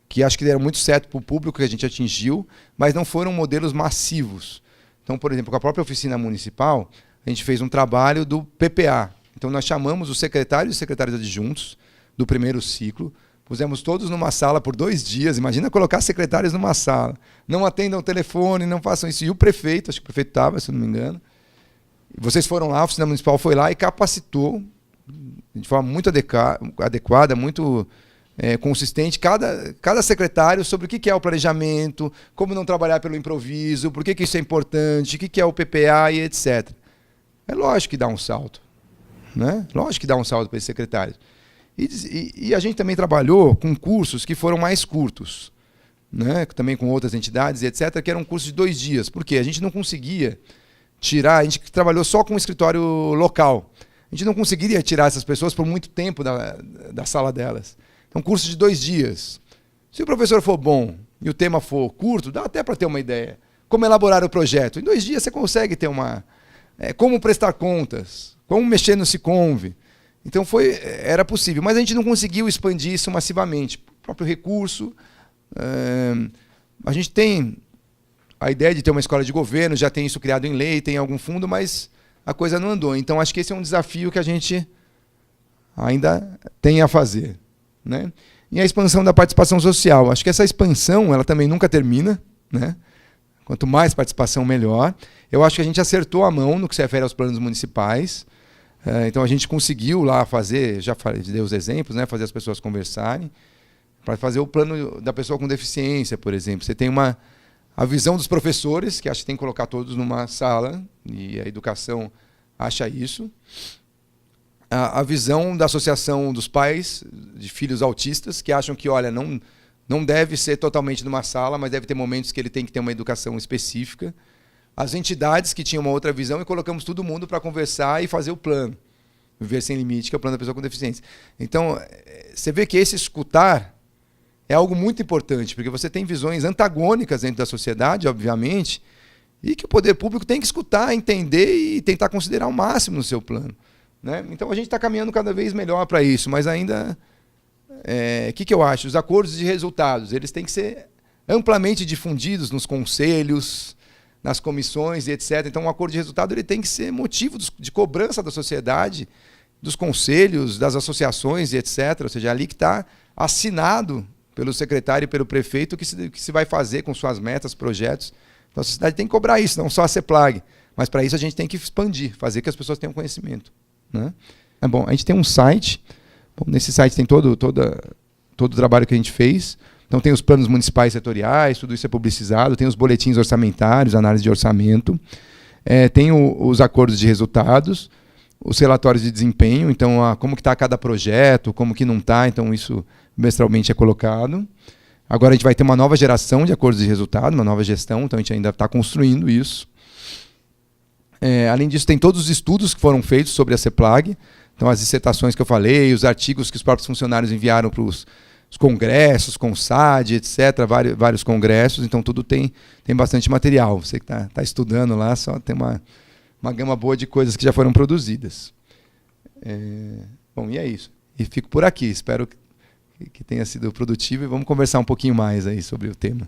que acho que deram muito certo para o público que a gente atingiu, mas não foram modelos massivos. Então, por exemplo, com a própria oficina municipal, a gente fez um trabalho do PPA. Então, nós chamamos os secretários e secretários adjuntos do primeiro ciclo, pusemos todos numa sala por 2 dias. Imagina colocar secretários numa sala. Não atendam o telefone, não façam isso. E o prefeito, acho que o prefeito estava, se não me engano. Vocês foram lá, a oficina municipal foi lá e capacitou de forma muito adequada, muito consistente, cada secretário sobre o que é o planejamento, como não trabalhar pelo improviso, por que isso é importante, o que é o PPA e etc. É lógico que dá um salto, né? Lógico que dá um salto para esses secretários. E a gente também trabalhou com cursos que foram mais curtos, né? Também com outras entidades e etc., que eram cursos de 2 dias. Por quê? A gente não conseguia tirar, a gente trabalhou só com o escritório local. A gente não conseguiria tirar essas pessoas por muito tempo da sala delas. Então, curso de 2 dias. Se o professor for bom e o tema for curto, dá até para ter uma ideia. Como elaborar o projeto? Em 2 dias você consegue ter como prestar contas, como mexer no Siconv. Então era possível, mas a gente não conseguiu expandir isso massivamente. O próprio recurso, a gente tem a ideia de ter uma escola de governo, já tem isso criado em lei, tem algum fundo, mas a coisa não andou. Então acho que esse é um desafio que a gente ainda tem a fazer, né? E a expansão da participação social. Acho que essa expansão ela também nunca termina, né? Quanto mais participação, melhor. Eu acho que a gente acertou a mão no que se refere aos planos municipais. Então a gente conseguiu lá fazer, já dei os exemplos, né, fazer as pessoas conversarem, para fazer o plano da pessoa com deficiência, por exemplo. Você tem a visão dos professores, que acho que tem que colocar todos numa sala, e a educação acha isso. A visão da associação dos pais de filhos autistas, que acham que, olha, não deve ser totalmente numa sala, mas deve ter momentos que ele tem que ter uma educação específica. as entidades que tinham uma outra visão e colocamos todo mundo para conversar e fazer o plano. Viver Sem Limite, que é o plano da pessoa com deficiência. Então, você vê que esse escutar é algo muito importante, porque você tem visões antagônicas dentro da sociedade, obviamente, e que o poder público tem que escutar, entender e tentar considerar ao máximo no seu plano. Né? Então, a gente está caminhando cada vez melhor para isso, mas ainda... O que eu acho? Os acordos de resultados, eles têm que ser amplamente difundidos nos conselhos, nas comissões e etc. Então, um acordo de resultado ele tem que ser motivo de cobrança da sociedade, dos conselhos, das associações e etc. Ou seja, ali que está assinado pelo secretário e pelo prefeito o que se vai fazer com suas metas, projetos. Então, a sociedade tem que cobrar isso, não só a CEPLAG. Mas, para isso, a gente tem que expandir, fazer que as pessoas tenham conhecimento. Né? Bom, a gente tem um site. Bom, nesse site tem todo o trabalho que a gente fez. Então tem os planos municipais setoriais, tudo isso é publicizado, tem os boletins orçamentários, análise de orçamento, tem os acordos de resultados, os relatórios de desempenho, então como que está cada projeto, como que não está, então isso mestralmente é colocado. Agora a gente vai ter uma nova geração de acordos de resultado, uma nova gestão, então a gente ainda está construindo isso. Além disso, tem todos os estudos que foram feitos sobre a CEPLAG, então as dissertações que eu falei, os artigos que os próprios funcionários enviaram para os congressos, CONSAD, etc., vários congressos, então tudo tem bastante material. Você que está estudando lá, só tem uma gama boa de coisas que já foram produzidas. Bom, e é isso. E fico por aqui, espero que tenha sido produtivo e vamos conversar um pouquinho mais aí sobre o tema.